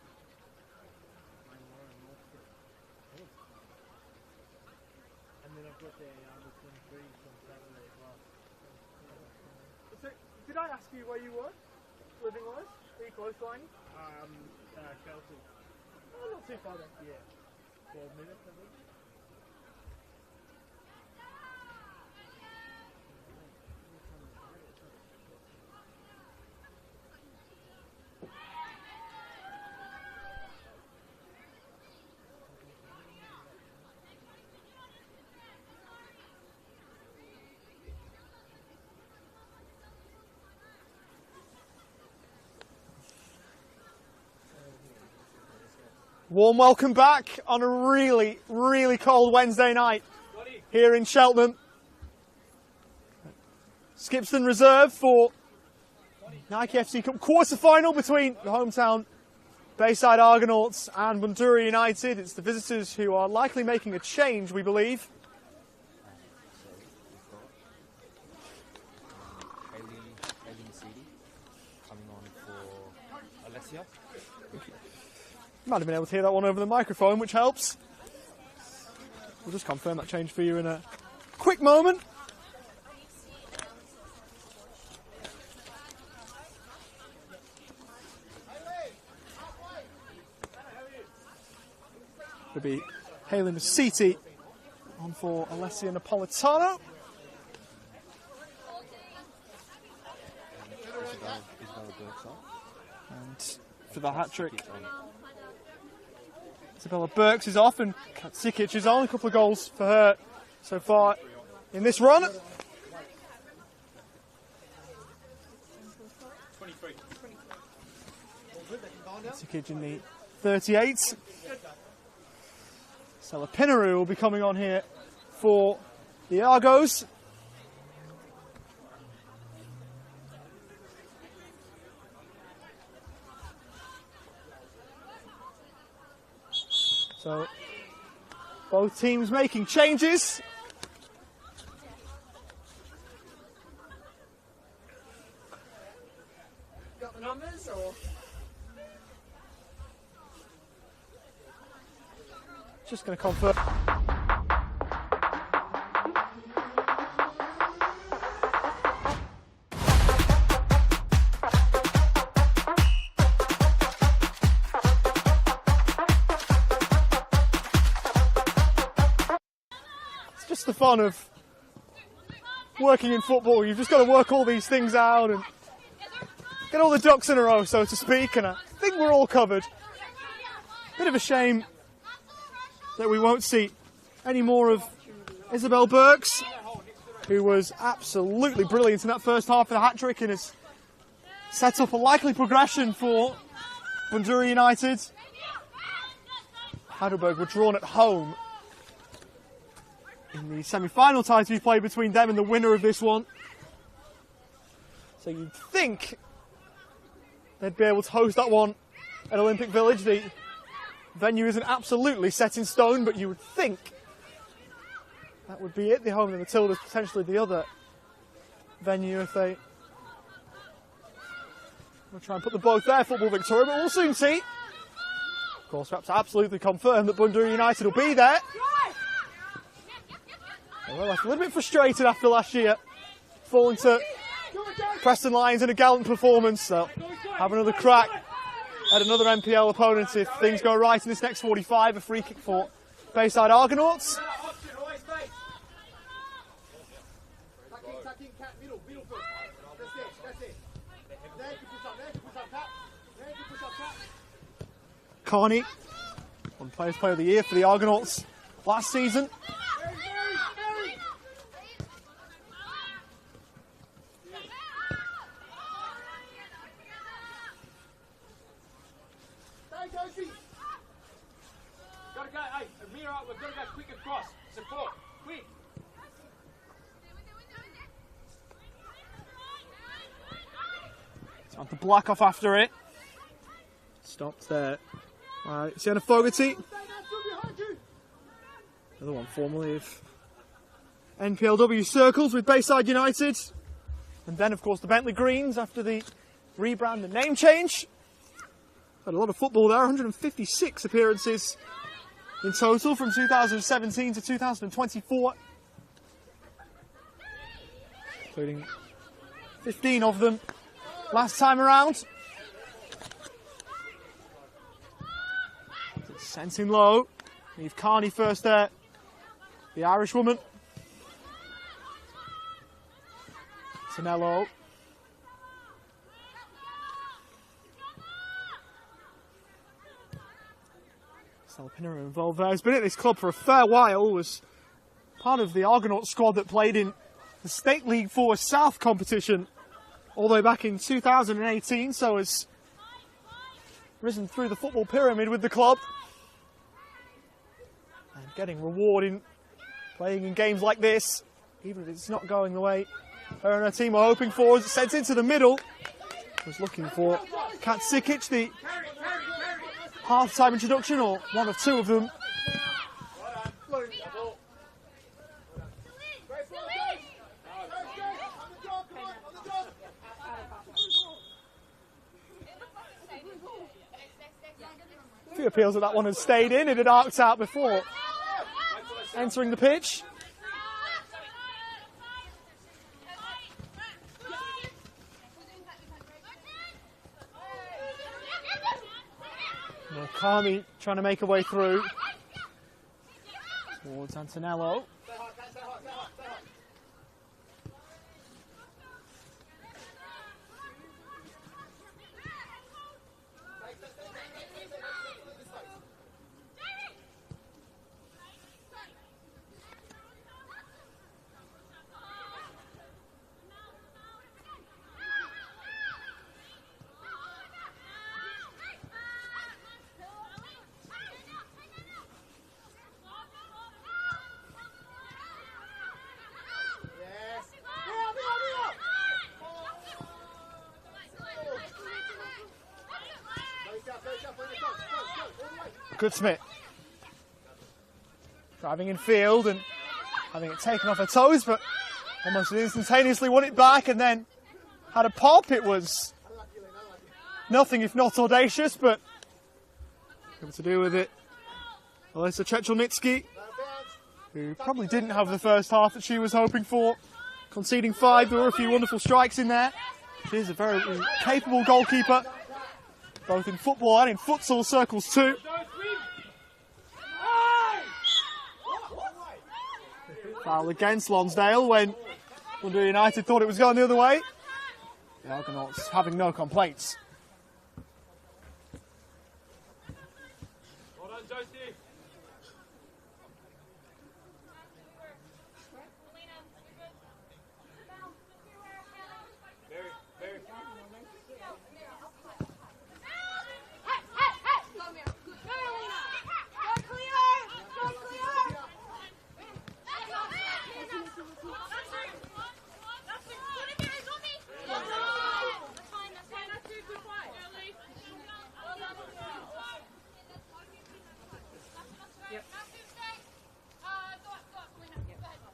And then I've got the under 23s from Saturday as well. So, did I ask you where you were, living wise? Are you close by? Chelsea. Oh, not too far then. Yeah. 12 minutes, I think. Warm welcome back on a really, really cold Wednesday night here in Cheltenham. Skipston Reserve for Nike FC Cup quarter-final between the hometown Bayside Argonauts and Bundoora United. It's the visitors who are likely making a change, we believe. Coming on for Alessia. You might have been able to hear that one over the microphone, which helps. We'll just confirm that change for you in a quick moment. It'll be Halen Masiti on for Alessia Napolitano. And for the hat-trick, Isabella Burks is off and Katsikic is on. A couple of goals for her so far in this run. 23. Katsikic in the 38th. Stella Pinaru will be coming on here for the Argos. So, both teams making changes. Got the numbers or? Just going to confirm. It's just the fun of working in football. You've just got to work all these things out and get all the ducks in a row, so to speak, and I think we're all covered. Bit of a shame that we won't see any more of Isabel Burks, who was absolutely brilliant in that first half of the hat-trick and has set up a likely progression for Bundoora United. Heidelberg were drawn at home in the semi-final tie to be played between them and the winner of this one. So you'd think they'd be able to host that one at Olympic Village. The venue isn't absolutely set in stone, but you would think that would be it. The home of the Matildas, potentially the other venue if they will try and put them both there, Football Victoria, but we'll soon see. Of course, perhaps absolutely confirmed that Bundoora United will be there. They were left a little bit frustrated after last year, falling to Preston Lions in a gallant performance. So have another crack at another NPL opponent if things go right in this next 45. A free kick for Bayside Argonauts. Carney, one Players Player of the Year for the Argonauts last season. Gotta go, hey, Amir, we've got to go quick across. Support, quick. Time to block off after it. Stopped there. Alright, Sienna Fogarty. Another one formerly of NPLW circles with Bayside United. And then, of course, the Bentley Greens after the rebrand and name change. Had a lot of football there, 156 appearances in total from 2017 to 2024. Including 15 of them last time around. Sent in low. Leave Carney first there. The Irish woman. Tonello. Salpinero involved there. He's been at this club for a fair while. Was part of the Argonaut squad that played in the State League 4 South competition all the way back in 2018. So has risen through the football pyramid with the club. And getting reward in playing in games like this, even if it's not going the way her and her team are hoping for, as it's sent into the middle. was looking for Katsikic, the half-time introduction, or one of two of them. A few appeals that that one had stayed in. It had arced out before entering the pitch. Kami trying to make her way through towards Antonello. Good Smith. Driving in field and having it taken off her toes, but almost instantaneously won it back and then had a pop. It was nothing if not audacious, but able to do with it. Alyssa Chechelnitsky, who probably didn't have the first half that she was hoping for, conceding 5. There were a few wonderful strikes in there. She is a very capable goalkeeper, both in football and in futsal circles too. Foul against Lonsdale when Bundoora United thought it was going the other way. The Argonauts having no complaints. Well done, Josie.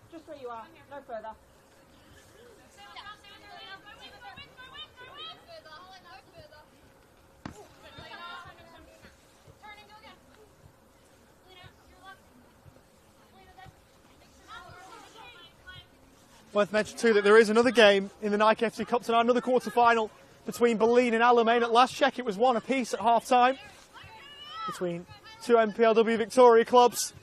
Just where you are, no further. Worth mentioning too that there is another game in the Nike FC Cup tonight, another quarter-final between Berlin and Alamein. At last check, it was 1 apiece at half-time between two MPLW Victoria clubs.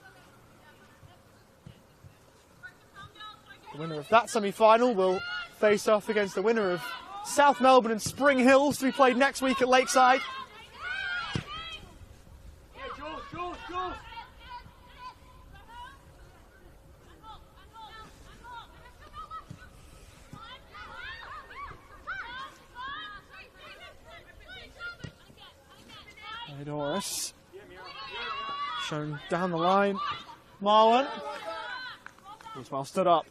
The winner of that semi-final will face off against the winner of South Melbourne and Spring Hills to be played next week at Lakeside. Doris shown down the line. Marlon was well stood up.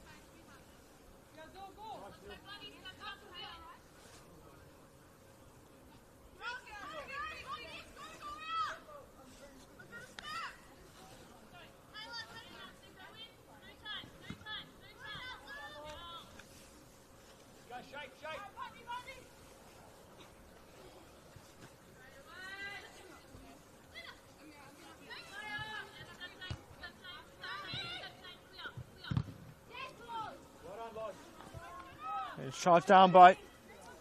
It's charged down by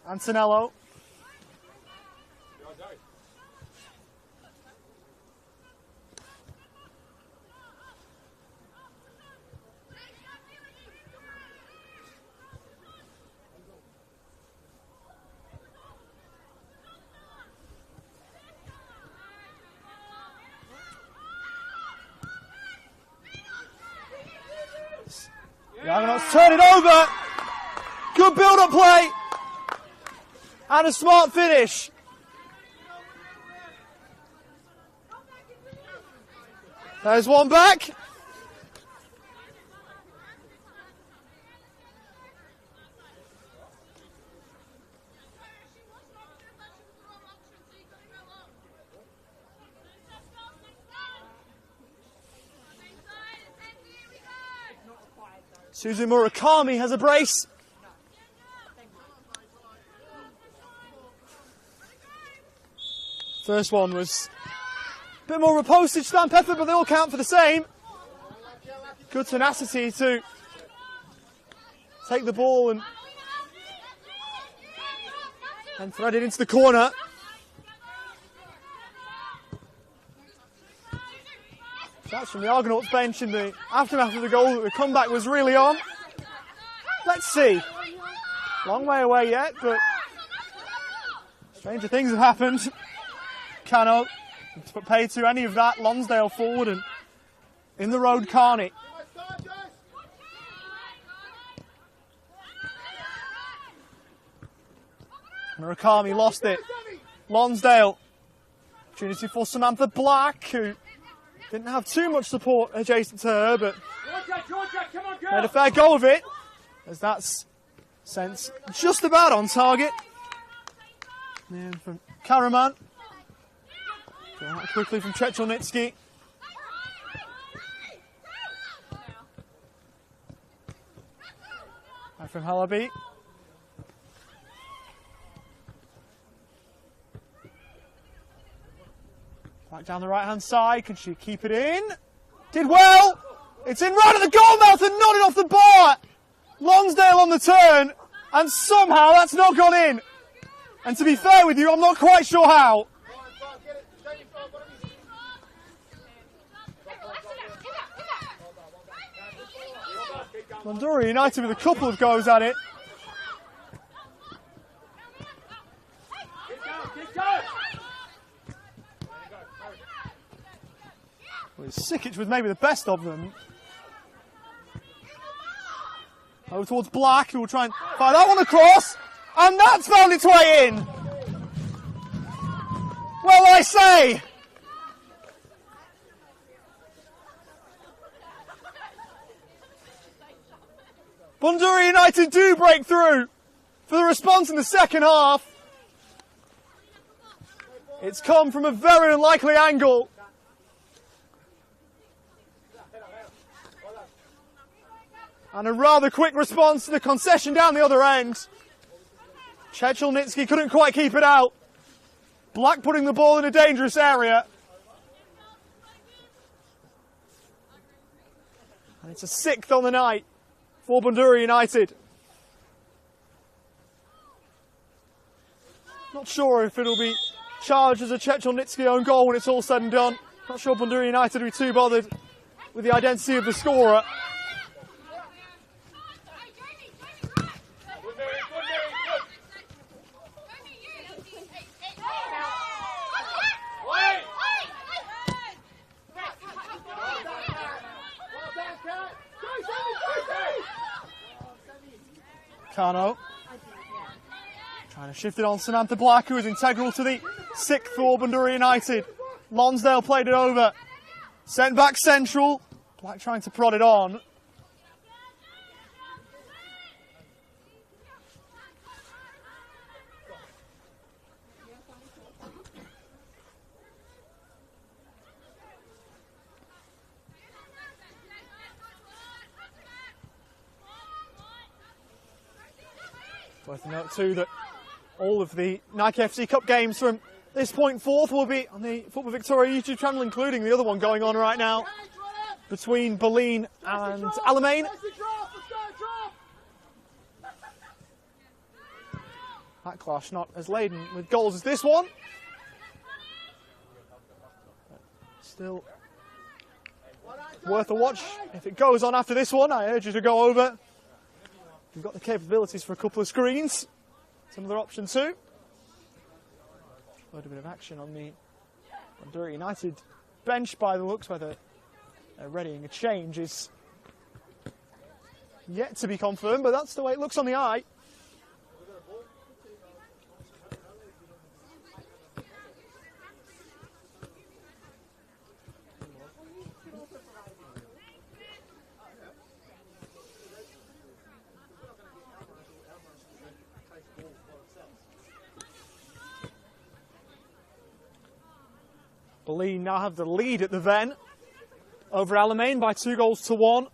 Antonello. The Argonauts turn it over. Good build-up play. And a smart finish. There's one back. Suzu Murakami has a brace. First one was a bit more of a postage stamp effort, but they all count for the same. Good tenacity to take the ball and thread it into the corner. That's from the Argonauts bench in the aftermath of the goal that the comeback was really on. Let's see. Long way away yet, but stranger things have happened. Cano to put pay to any of that. Lonsdale forward and in the road, Carney. Murakami lost it. Lonsdale. Opportunity for Samantha Black, who didn't have too much support adjacent to her, but made a fair go of it, as that's sent just about on target. And from Karaman. Going out quickly from Chechelnitsky. And from Halabi. Back down the right-hand side. Can she keep it in? Did well. It's in right at the goal mouth and nodded off the bar. Lonsdale on the turn. And somehow that's not gone in. And to be fair with you, I'm not quite sure how. Bundoora United with a couple of goes at it. Well, Sikic was maybe the best of them. Over towards Black, who will try and fire that one across. And that's found its way in. Well, I say. Bundoora United do break through for the response in the second half. It's come from a very unlikely angle. And a rather quick response to the concession down the other end. Chechelnitsky couldn't quite keep it out. Black putting the ball in a dangerous area. And it's a 6th on the night for Bundoora United. Not sure if it'll be charged as a Chechelnitsky own goal when it's all said and done. Not sure Bundoora United will be too bothered with the identity of the scorer. Kano trying to shift it on Samantha Black, who is integral to the 6th for Bundoora United. Lonsdale played it over. Sent back central. Black trying to prod it on. Worth a note too that all of the Nike FC Cup games from this point forth will be on the Football Victoria YouTube channel, including the other one going on right now between Boleyn and Alamein. That clash not as laden with goals as this one. Still worth a watch. If it goes on after this one, I urge you to go over. We've got the capabilities for a couple of screens. It's another option too. Quite a bit of action on the Bundoora United bench by the looks, whether they're readying a change is yet to be confirmed, but that's the way it looks on the eye. Boleyn now have the lead at the Ven over Alamein by 2-1.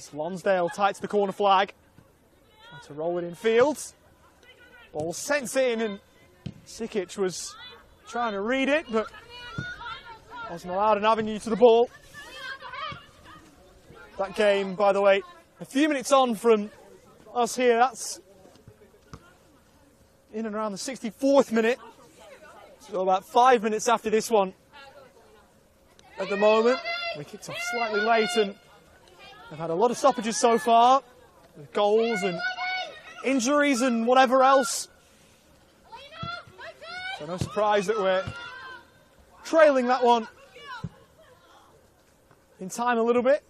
As Lonsdale tight to the corner flag. Trying to roll it in field. Ball sent in and Sikic was trying to read it, but wasn't allowed an avenue to the ball. That game, by the way, a few minutes on from us here. That's in and around the 64th minute. So about 5 minutes after this one at the moment. We kicked off slightly late and they've had a lot of stoppages so far, with goals and injuries and whatever else. So no surprise that we're trailing that one in time a little bit.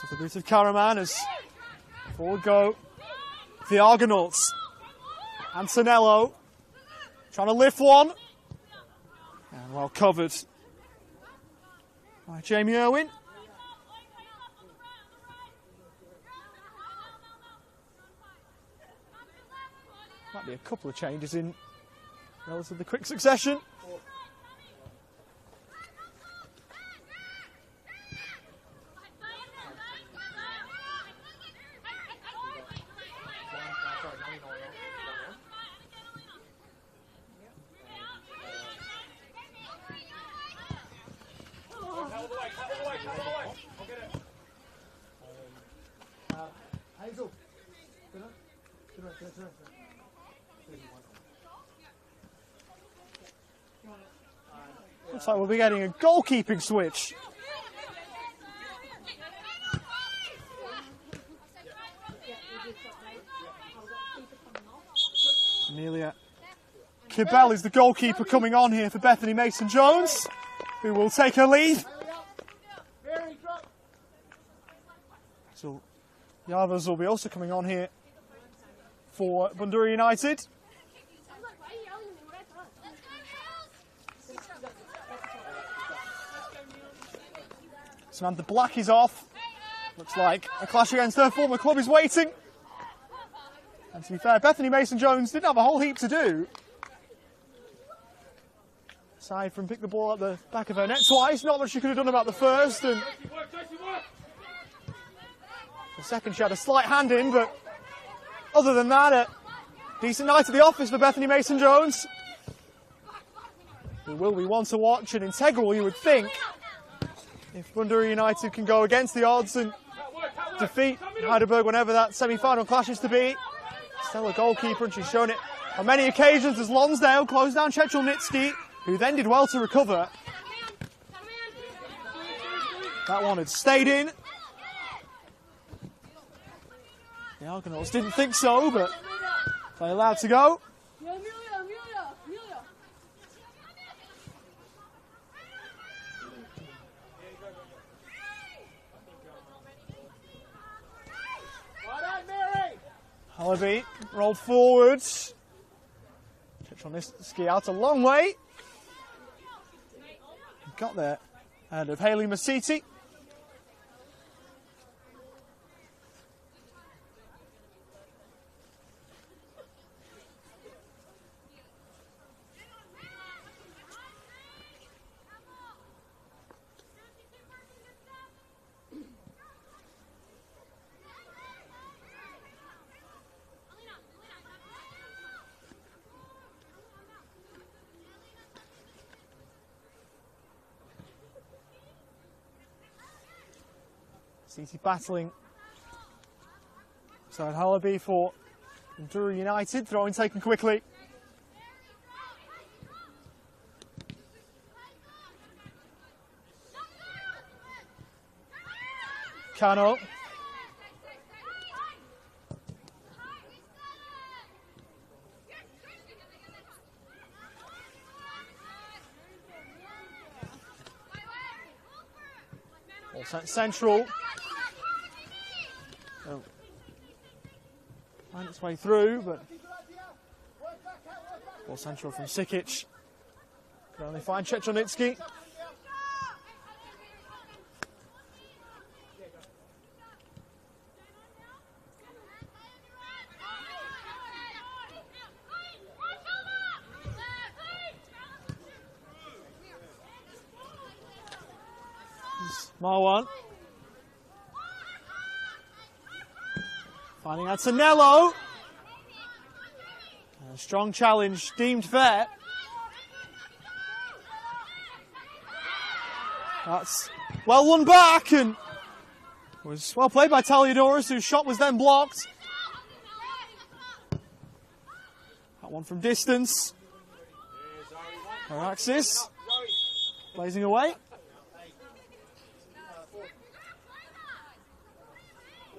To the boot of Karaman as forward go the Argonauts. Antonello trying to lift one. And well covered by Jamie Irwin. Might be a couple of changes in relatively quick succession. Looks like we'll be getting a goalkeeping switch. Amelia Kibel is the goalkeeper coming on here for Bethany Mason-Jones, who will take her lead. So Yavas will be also coming on here for Bundoora United. Samantha Black is off. Looks like a clash against her former club is waiting. And to be fair, Bethany Mason-Jones didn't have a whole heap to do, aside from pick the ball at the back of her net twice. Not much she could have done about the first. And the second she had a slight hand in, but other than that, a decent night at the office for Bethany Mason-Jones, who will be one to watch and integral, you would think, if Bundoora United can go against the odds and defeat Heidelberg whenever that semi-final clash is to be. Stellar goalkeeper, and she's shown it on many occasions as Lonsdale closed down Chechelnitsky, who then did well to recover. That one had stayed in. The Argonauts didn't think so, but they allowed to go. Hallaby rolled forwards. Chechelnitsky out a long way. Got there ahead of Hayley Masiti. City battling side Hallaby for Bundoora United. Throw-in taken quickly. Cano. All sent central. Oh. Find its way through, but ball central from Sikic. Can only find Chechelnitsky. Marwan. Finding Antonello. A strong challenge, deemed fair. That's well won back and was well played by Taliadoris, whose shot was then blocked. That one from distance. Araxis blazing away.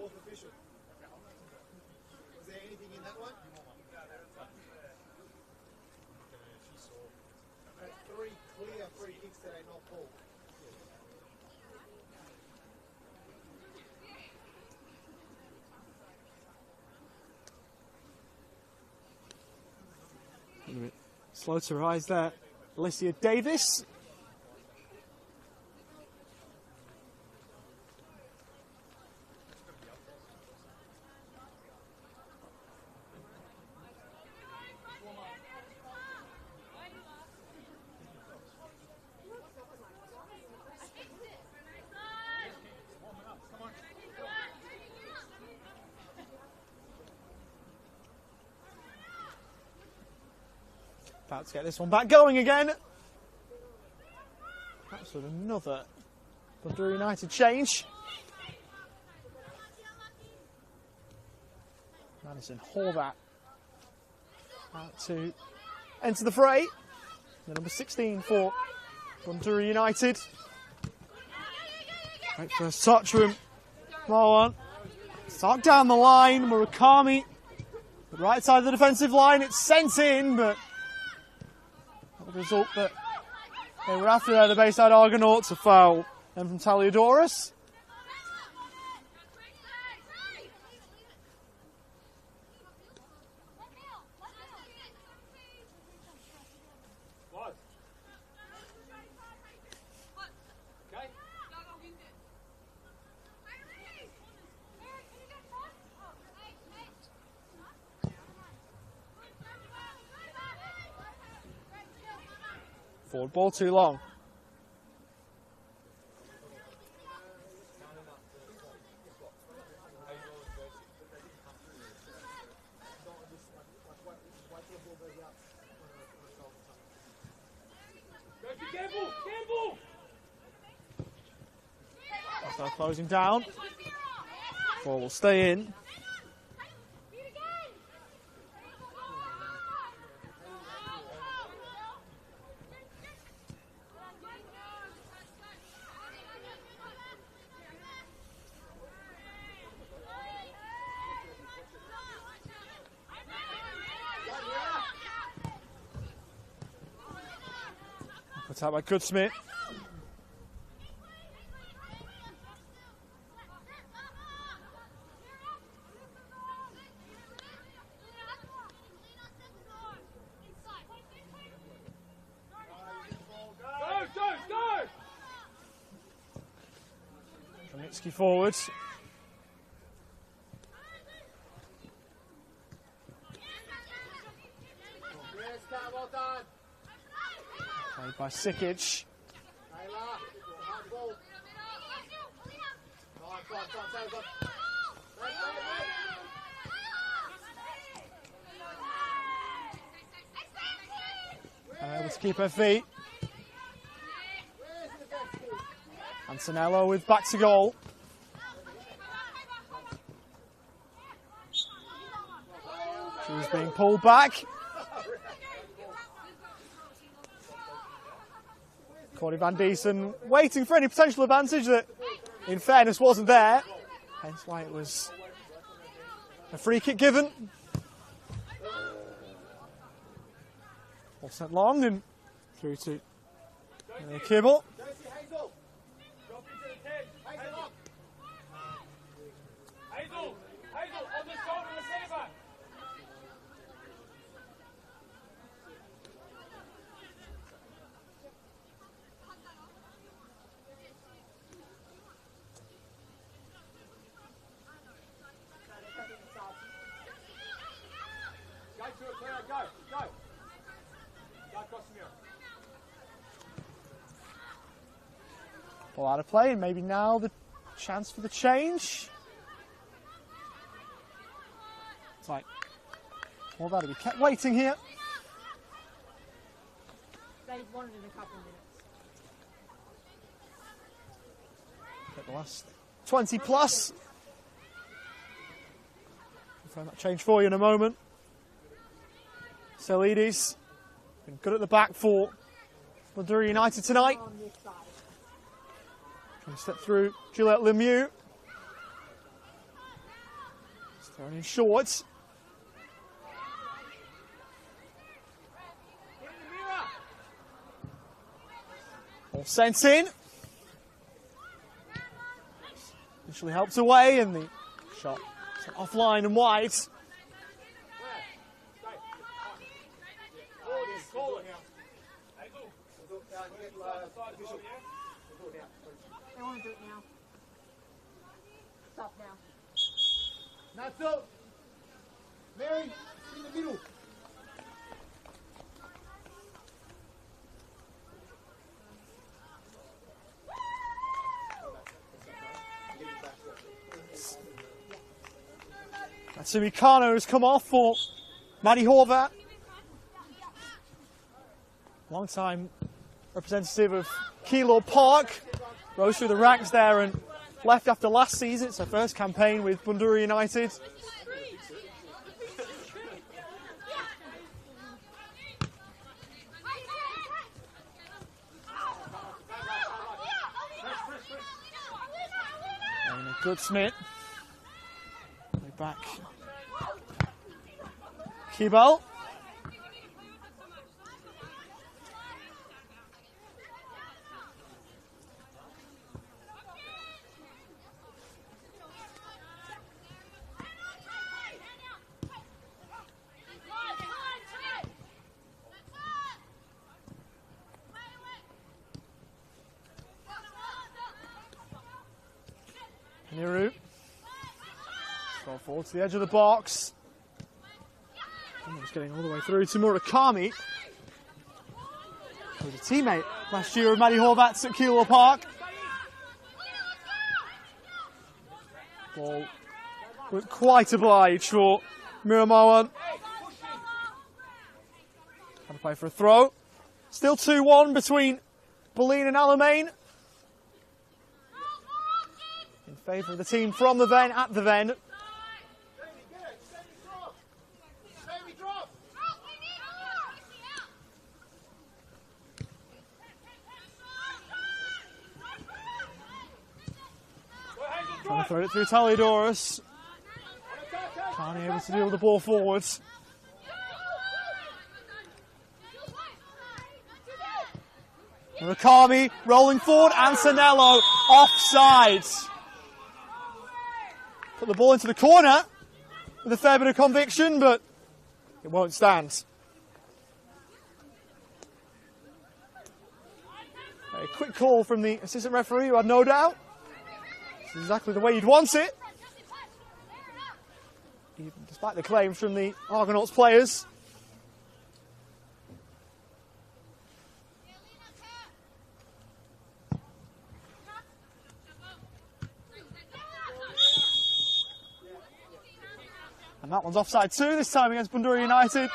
Was there anything in that one? Three clear free kicks today, not full. Slow to rise there. Alicia Davis. About to get this one back going again. That's with another Bundoora United change. Madison Horvat out to enter the fray. The number 16 for Bundoora United. Great first touch from Marwan. Start down the line. Murakami, the right side of the defensive line. It's sent in, but the result that they were after there, the Bayside Argonauts, a foul. Then from Taliadoris. Forward ball too long. Start closing down. Ball will stay in. Put out by Goodsmith. Kronitsky forward. Well done. Played by Sikic. Able to keep her feet. Antonello with back to goal. She was being pulled back. Cordy Van Diesen waiting for any potential advantage that, in fairness, wasn't there. Hence why it was a free kick given. All sent long and through to Kibble. Ball out of play, and maybe now the chance for the change. It's like, well, that'll be kept waiting here. They've wanted in a couple of minutes. Get the last 20 plus. I'll find that change for you in a moment. Selides, been good at the back for Bundoora United tonight. On this side. Trying to step through Juliette Lemieux. Just throwing in short. All sent in. Initially helped away, and the shot sent offline and wide. They want to do it now. Stop now. Not so. Mary, in the middle. Natsumi Kano has come off for Maddie Horvath. Long-time representative of Keilor Park. Rose through the ranks there and left after last season. It's her first campaign with Bundoora United. And a good Smith. Back. Keyball. Niru. Throw forward to the edge of the box. He's getting all the way through to Murakami. He was a teammate last year of Maddie Horvath's at Keilor Park. Ball was quite obliged for Miramoan. Trying to play for a throw. Still 2-1 between Boleyn and Alamein. In favour of the team from the Ven at the Ven. Trying to throw it through Taliodoris. Can't able to deal with the ball forwards. Murakami rolling forward, and Sanello offside. Put the ball into the corner with a fair bit of conviction, but it won't stand. A quick call from the assistant referee, who had no doubt. This is exactly the way you'd want it. Even despite the claims from the Argonauts players. And that one's offside too, this time against Bundoora United.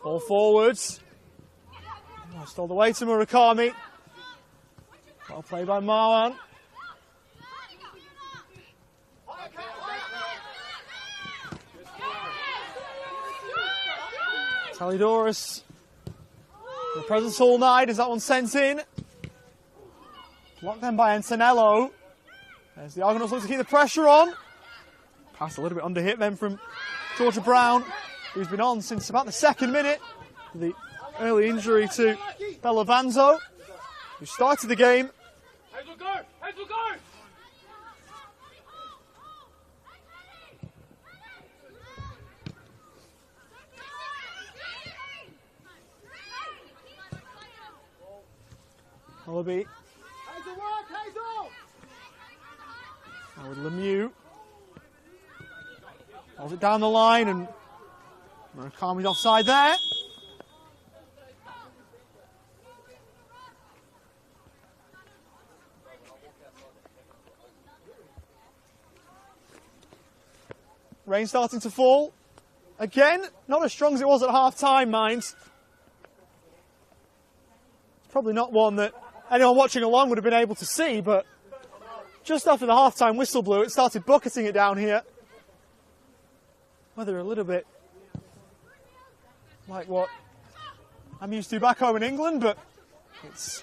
Ball forwards. Lost all the way to Murakami. Well played by Marwan. Taliodoris. The presence all night as that one sent in. Blocked then by Antonello. As the Argonauts look to keep the pressure on. Passed a little bit under hit then from Georgia Brown, who's been on since about the second minute. The early injury to Bella Vanzo, who started the game. Hazel, go! Hazel, go! Wallaby. Hazel, work, Hazel! Now with Lemieux. Holds it down the line and Murakami's offside there. Rain starting to fall. Again, not as strong as it was at half-time, mind. It's probably not one that anyone watching along would have been able to see, but just after the half-time whistle blew, it started bucketing it down here. Weather a little bit like what I'm used to back home in England, but it's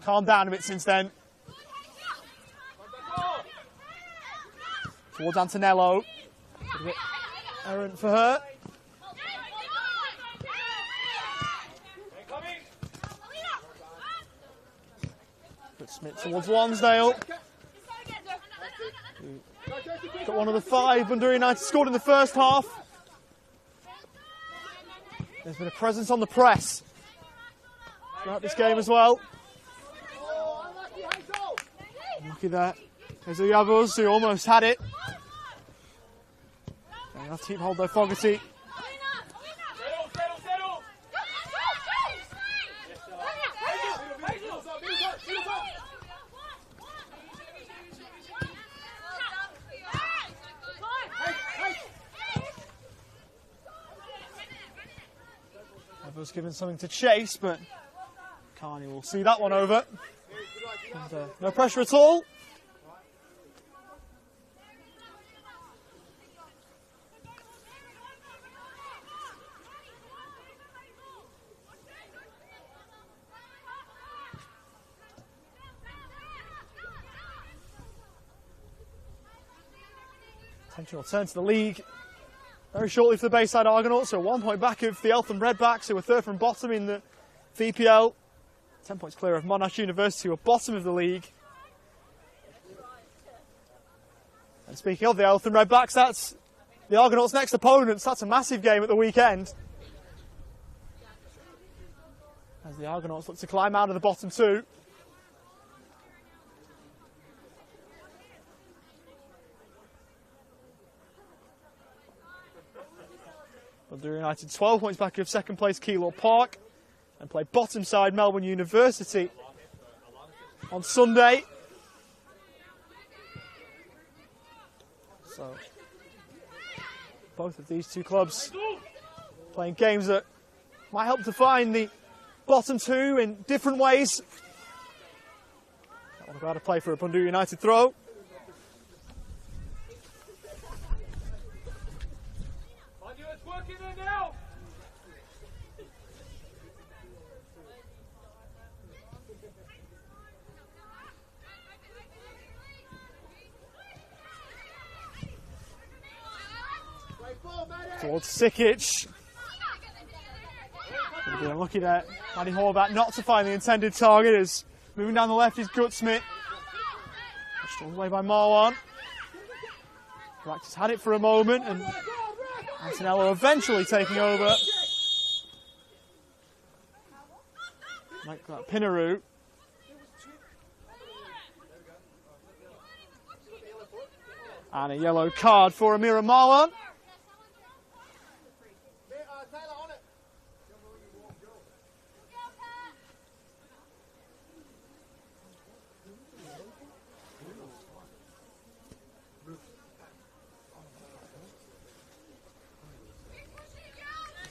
calmed down a bit since then. Towards Antonello. A bit errant for her. But Smith towards Lonsdale. Got one of the 5 Bundoora United scored in the first half. There's been a presence on the press throughout this game as well. Lucky there. There's Yavuz who almost had it. They have to keep hold of Fogarty. Yavuz given something to chase, but Carney will see that one over. And, no pressure at all. Attention will turn to the league very shortly for the Bayside Argonauts, so 1 point back of the Eltham Redbacks, who were third from bottom in the VPL. 10 points clear of Monash University, who are bottom of the league. And speaking of the Eltham Redbacks, that's the Argonauts' next opponents. That's a massive game at the weekend, as the Argonauts look to climb out of the bottom 2. Bundoora United 12 points back of second place Keilor Park and play bottom side Melbourne University on Sunday. So both of these two clubs playing games that might help to find the bottom 2 in different ways. That one about to play for a Bundoora United throw. Towards Sikic. Going to be unlucky there. Manny Horvath not to find the intended target, as moving down the left is Gutsmith. Pushed all the way by Marwan. Rax has had it for a moment, and Antonello eventually taking over. Like that Pinaroo. And a yellow card for Amira Marwan.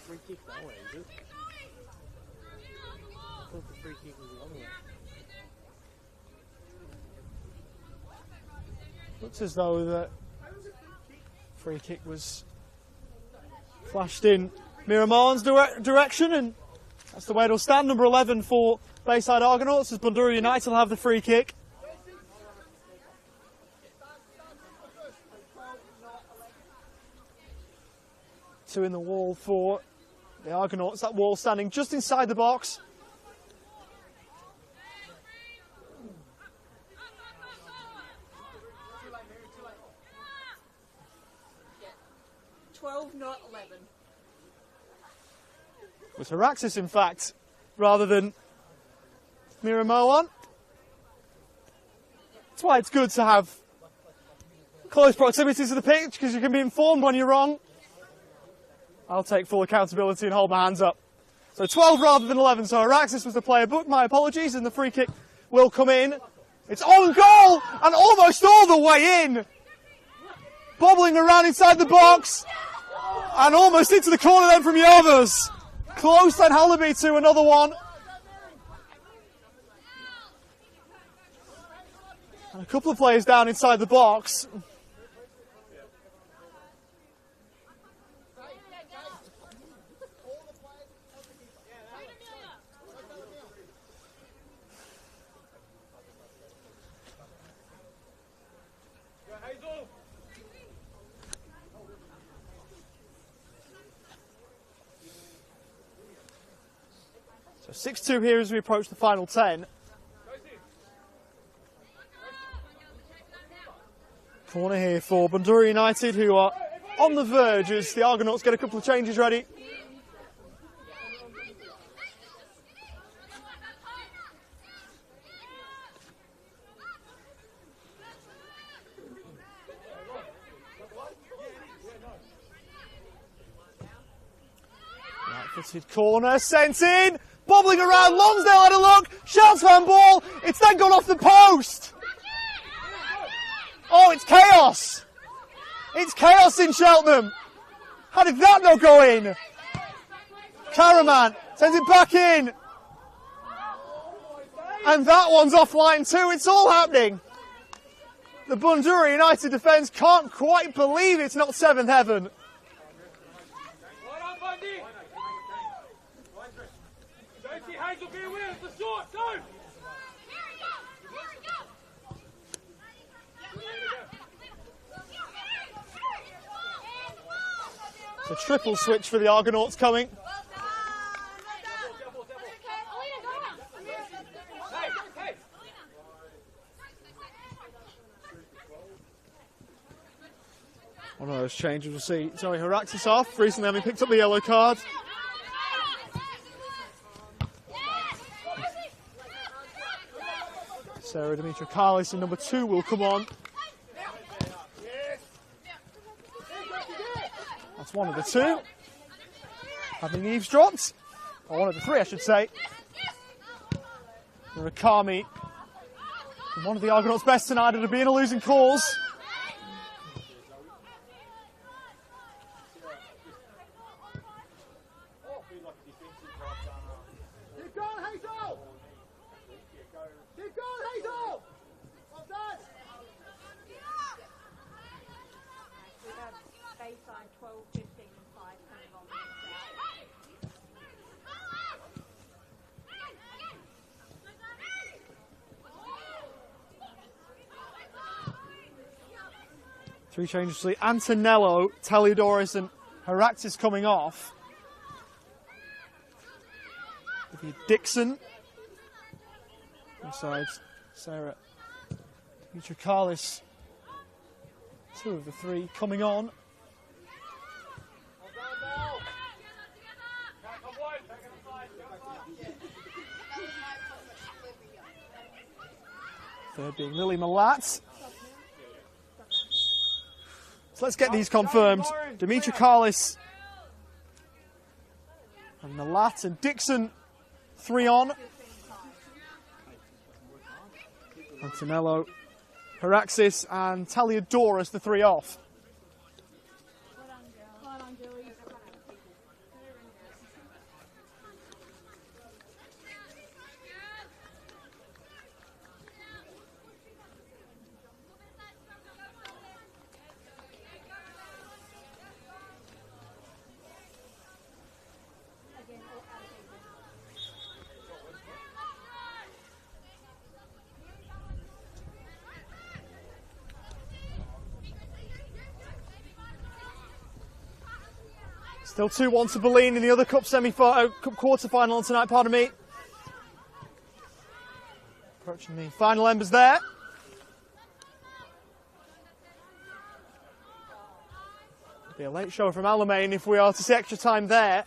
Free kick that way, is it? I thought the free kick was the other way. Looks as though the free kick was flashed in Miramon's direction, and that's the way it'll stand. Number 11 for Bayside Argonauts, as Bundoora United will have the free kick. Two in the wall for the Argonauts, that wall standing just inside the box. Not 11. It was Haraxis, in fact, rather than Mira Marwan. That's why it's good to have close proximity to the pitch because you can be informed when you're wrong. I'll take full accountability and hold my hands up. So 12 rather than 11, so Araxis was the player booked. My apologies, and the free kick will come in. It's on goal and almost all the way in. Bobbling around inside the box and almost into the corner then from Yovers. Close then Hallaby to another one. And a couple of players down inside the box. So 6-2 here as we approach the final 10. Corner here for Bundoora United, who are on the verge as the Argonauts get a couple of changes ready. Right-footed corner, sent in, bobbling around, Lonsdale had a look, shouts handball, it's then gone off the post. Oh, it's chaos! It's chaos in Cheltenham! How did that not go in? Karaman sends it back in. And that one's offline too, it's all happening. The Bundoora United defence can't quite believe it's not seventh heaven. So triple switch for the Argonauts coming. One of those changes we'll see Zoe Haraxis off, recently having picked up the yellow card. Sarah Dimitrakalis in number 2 will come on. That's one of the 2. Having eavesdropped. Or one of the 3, I should say. Murakami. One of the Argonauts' best tonight at being a losing cause. Keep going, Hazel! Keep going, Hazel! Well done! We have Bayside 12, 15 and 5 coming on the inside. 3 changes to Antonello, Taliadoris and Haraxis coming off. Dixon. Besides Sarah Dimitrakalis. 2 of the 3 coming on. Third being Lily Malat. So let's get these confirmed. Dimitrakalis and Malat and Dixon 3 on. Antonello, Haraxis and Taliadoris the 3 off. Still 2-1 to Boleyn in the other cup quarter-final tonight, pardon me. Approaching the final embers there. Be a late show from Alamein if we are to see extra time there.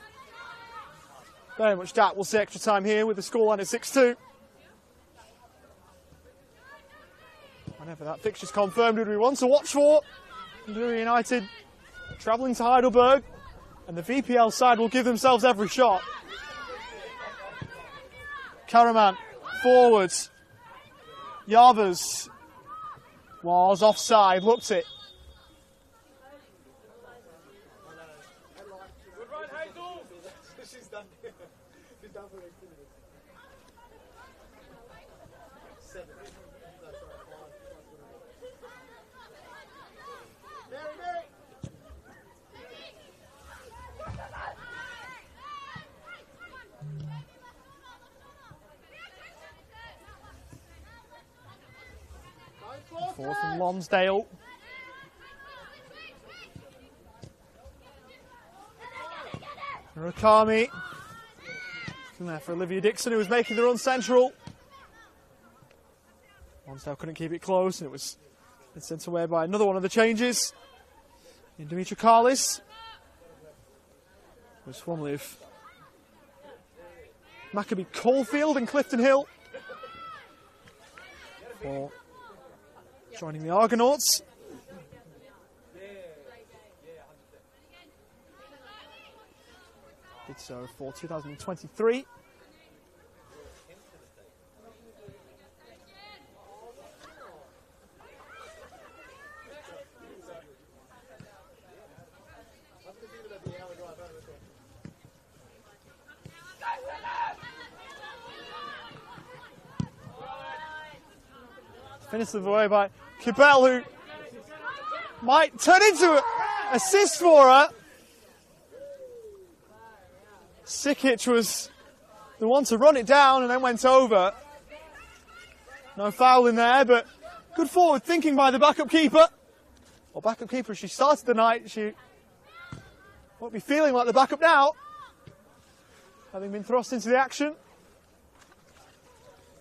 Very much doubt we'll see extra time here with the scoreline at 6-2. Whenever that fixture's confirmed, would be one to watch for. Bundoora United travelling to Heidelberg, and the VPL side will give themselves every shot. Karaman forwards. Yarvers was offside, looked it. Good run, Hazel! She's done. She's done for the activity. 7. No, sorry, 5. Mary, Mary! Forward from Lonsdale. Murakami. Looking there for Olivia Dixon, who was making the run central. Lonsdale couldn't keep it close, and it was sent away by another one of the changes. In Dimitri Karlis. Was formerly of Maccabi Caulfield and Clifton Hill. For joining the Argonauts. Did so for 2023. Finished away by Kibel, who might turn into an assist for her. Sikic was the one to run it down and then went over. No foul in there, but good forward thinking by the backup keeper. Or backup keeper, as she started the night, she won't be feeling like the backup now, having been thrust into the action.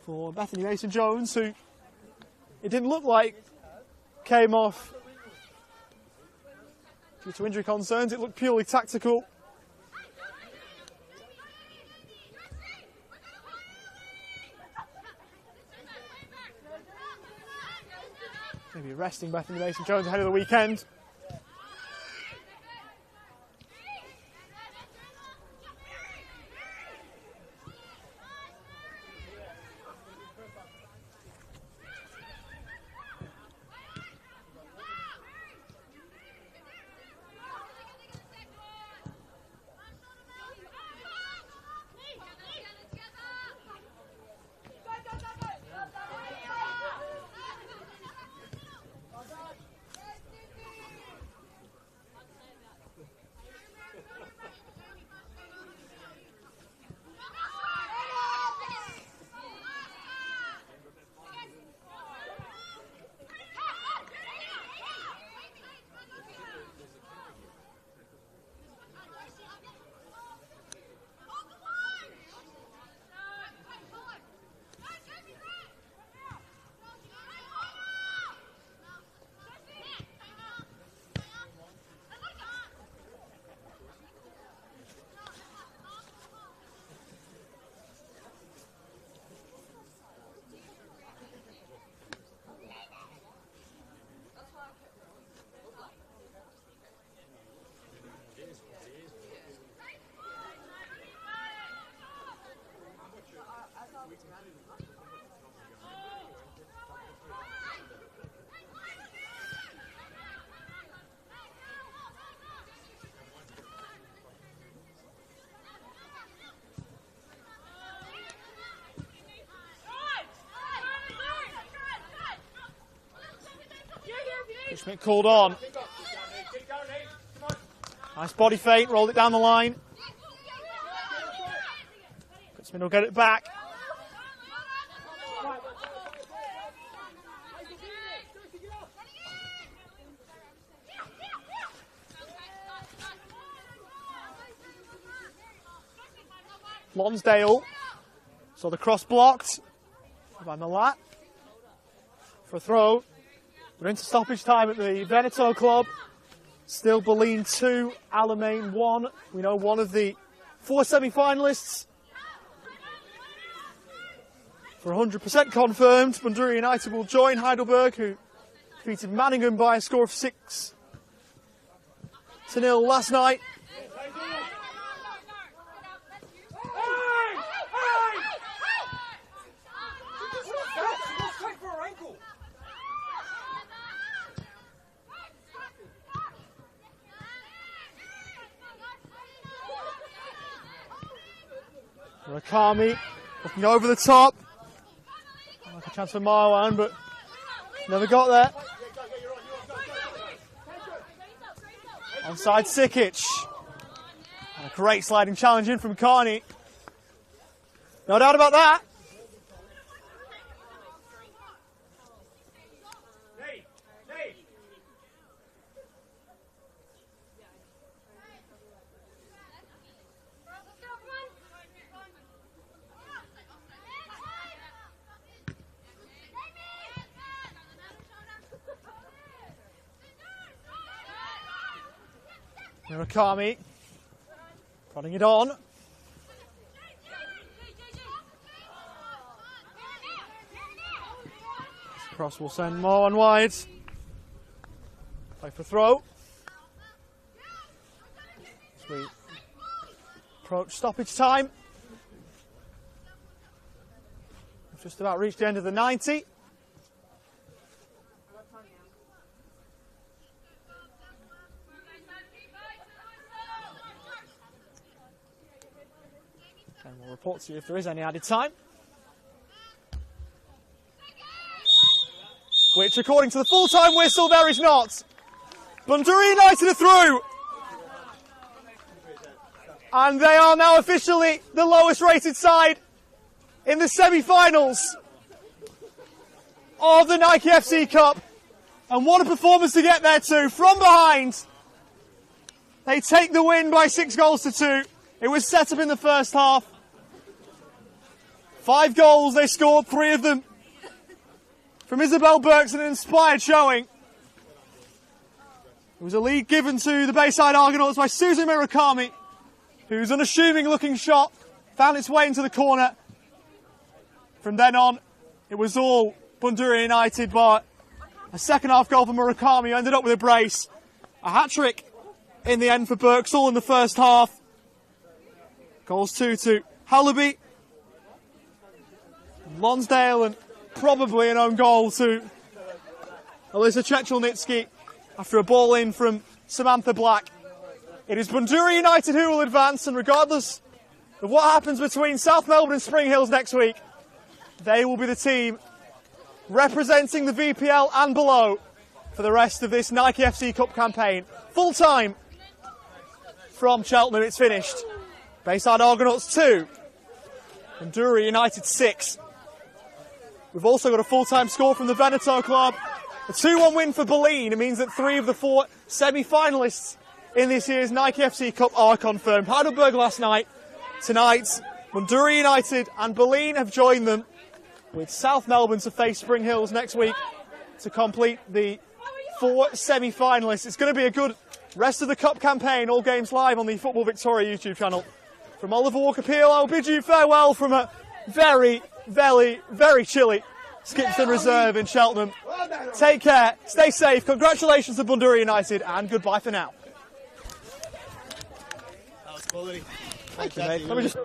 For Bethany Mason-Jones, who it didn't look like came off due to injury concerns. It looked purely tactical. Maybe resting Bethany Mason-Jones ahead of the weekend. Schmidt called on. Nice body feint, rolled it down the line. Smith will get it back. Lonsdale. So the cross blocked by Malat for a throw. We're into stoppage time at the Veneto Club. Still Boleyn 2, Alamein 1. We know one of the 4 semi-finalists For 100% confirmed, Bundoora United will join Heidelberg, who defeated Manningham by a score of 6-0 last night. Murakami looking over the top. Like a chance for Marwan, but never got there. Onside Sikic. And a great sliding challenge in from Carney. No doubt about that. Murakami prodding it on. Cross will send Marwan wide. Play for throw. As we approach stoppage time. We've just about reached the end of the 90. And we'll report to you if there is any added time. Which, according to the full-time whistle, there is not. Bundoora United are through. And they are now officially the lowest rated side in the semi-finals of the Nike FC Cup. And what a performance to get there too. From behind, they take the win by 6-2. It was set up in the first half. 5 goals, they scored 3 of them from Isabel Burks, an inspired showing. It was a lead given to the Bayside Argonauts by Susan Murakami, whose unassuming looking shot found its way into the corner. From then on, it was all Bundoora United, but a second half goal for Murakami ended up with a brace. A hat-trick in the end for Burks, all in the first half. Goals 2 to Hallaby, Lonsdale, and probably an own goal to Alyssa Chechelnitsky after a ball in from Samantha Black. It is Bundoora United who will advance, and regardless of what happens between South Melbourne and Spring Hills next week, they will be the team representing the VPL and below for the rest of this Nike FC Cup campaign. Full time from Cheltenham, it's finished. Bayside Argonauts 2, Bundoora United 6. We've also got a full-time score from the Veneto club. A 2-1 win for Boleyn. It means that 3 of the 4 semi-finalists in this year's Nike FC Cup are confirmed. Heidelberg last night. Tonight, Bundoora United and Boleyn have joined them, with South Melbourne to face Spring Hills next week to complete the 4 semi-finalists. It's going to be a good rest of the Cup campaign. All games live on the Football Victoria YouTube channel. From Oliver Walker-Peel, I'll bid you farewell from a very, very chilly Skipton Reserve in Cheltenham. Take care, stay safe, congratulations to Bundoora United, and goodbye for now. That was quality. Thank you, mate. Let me just...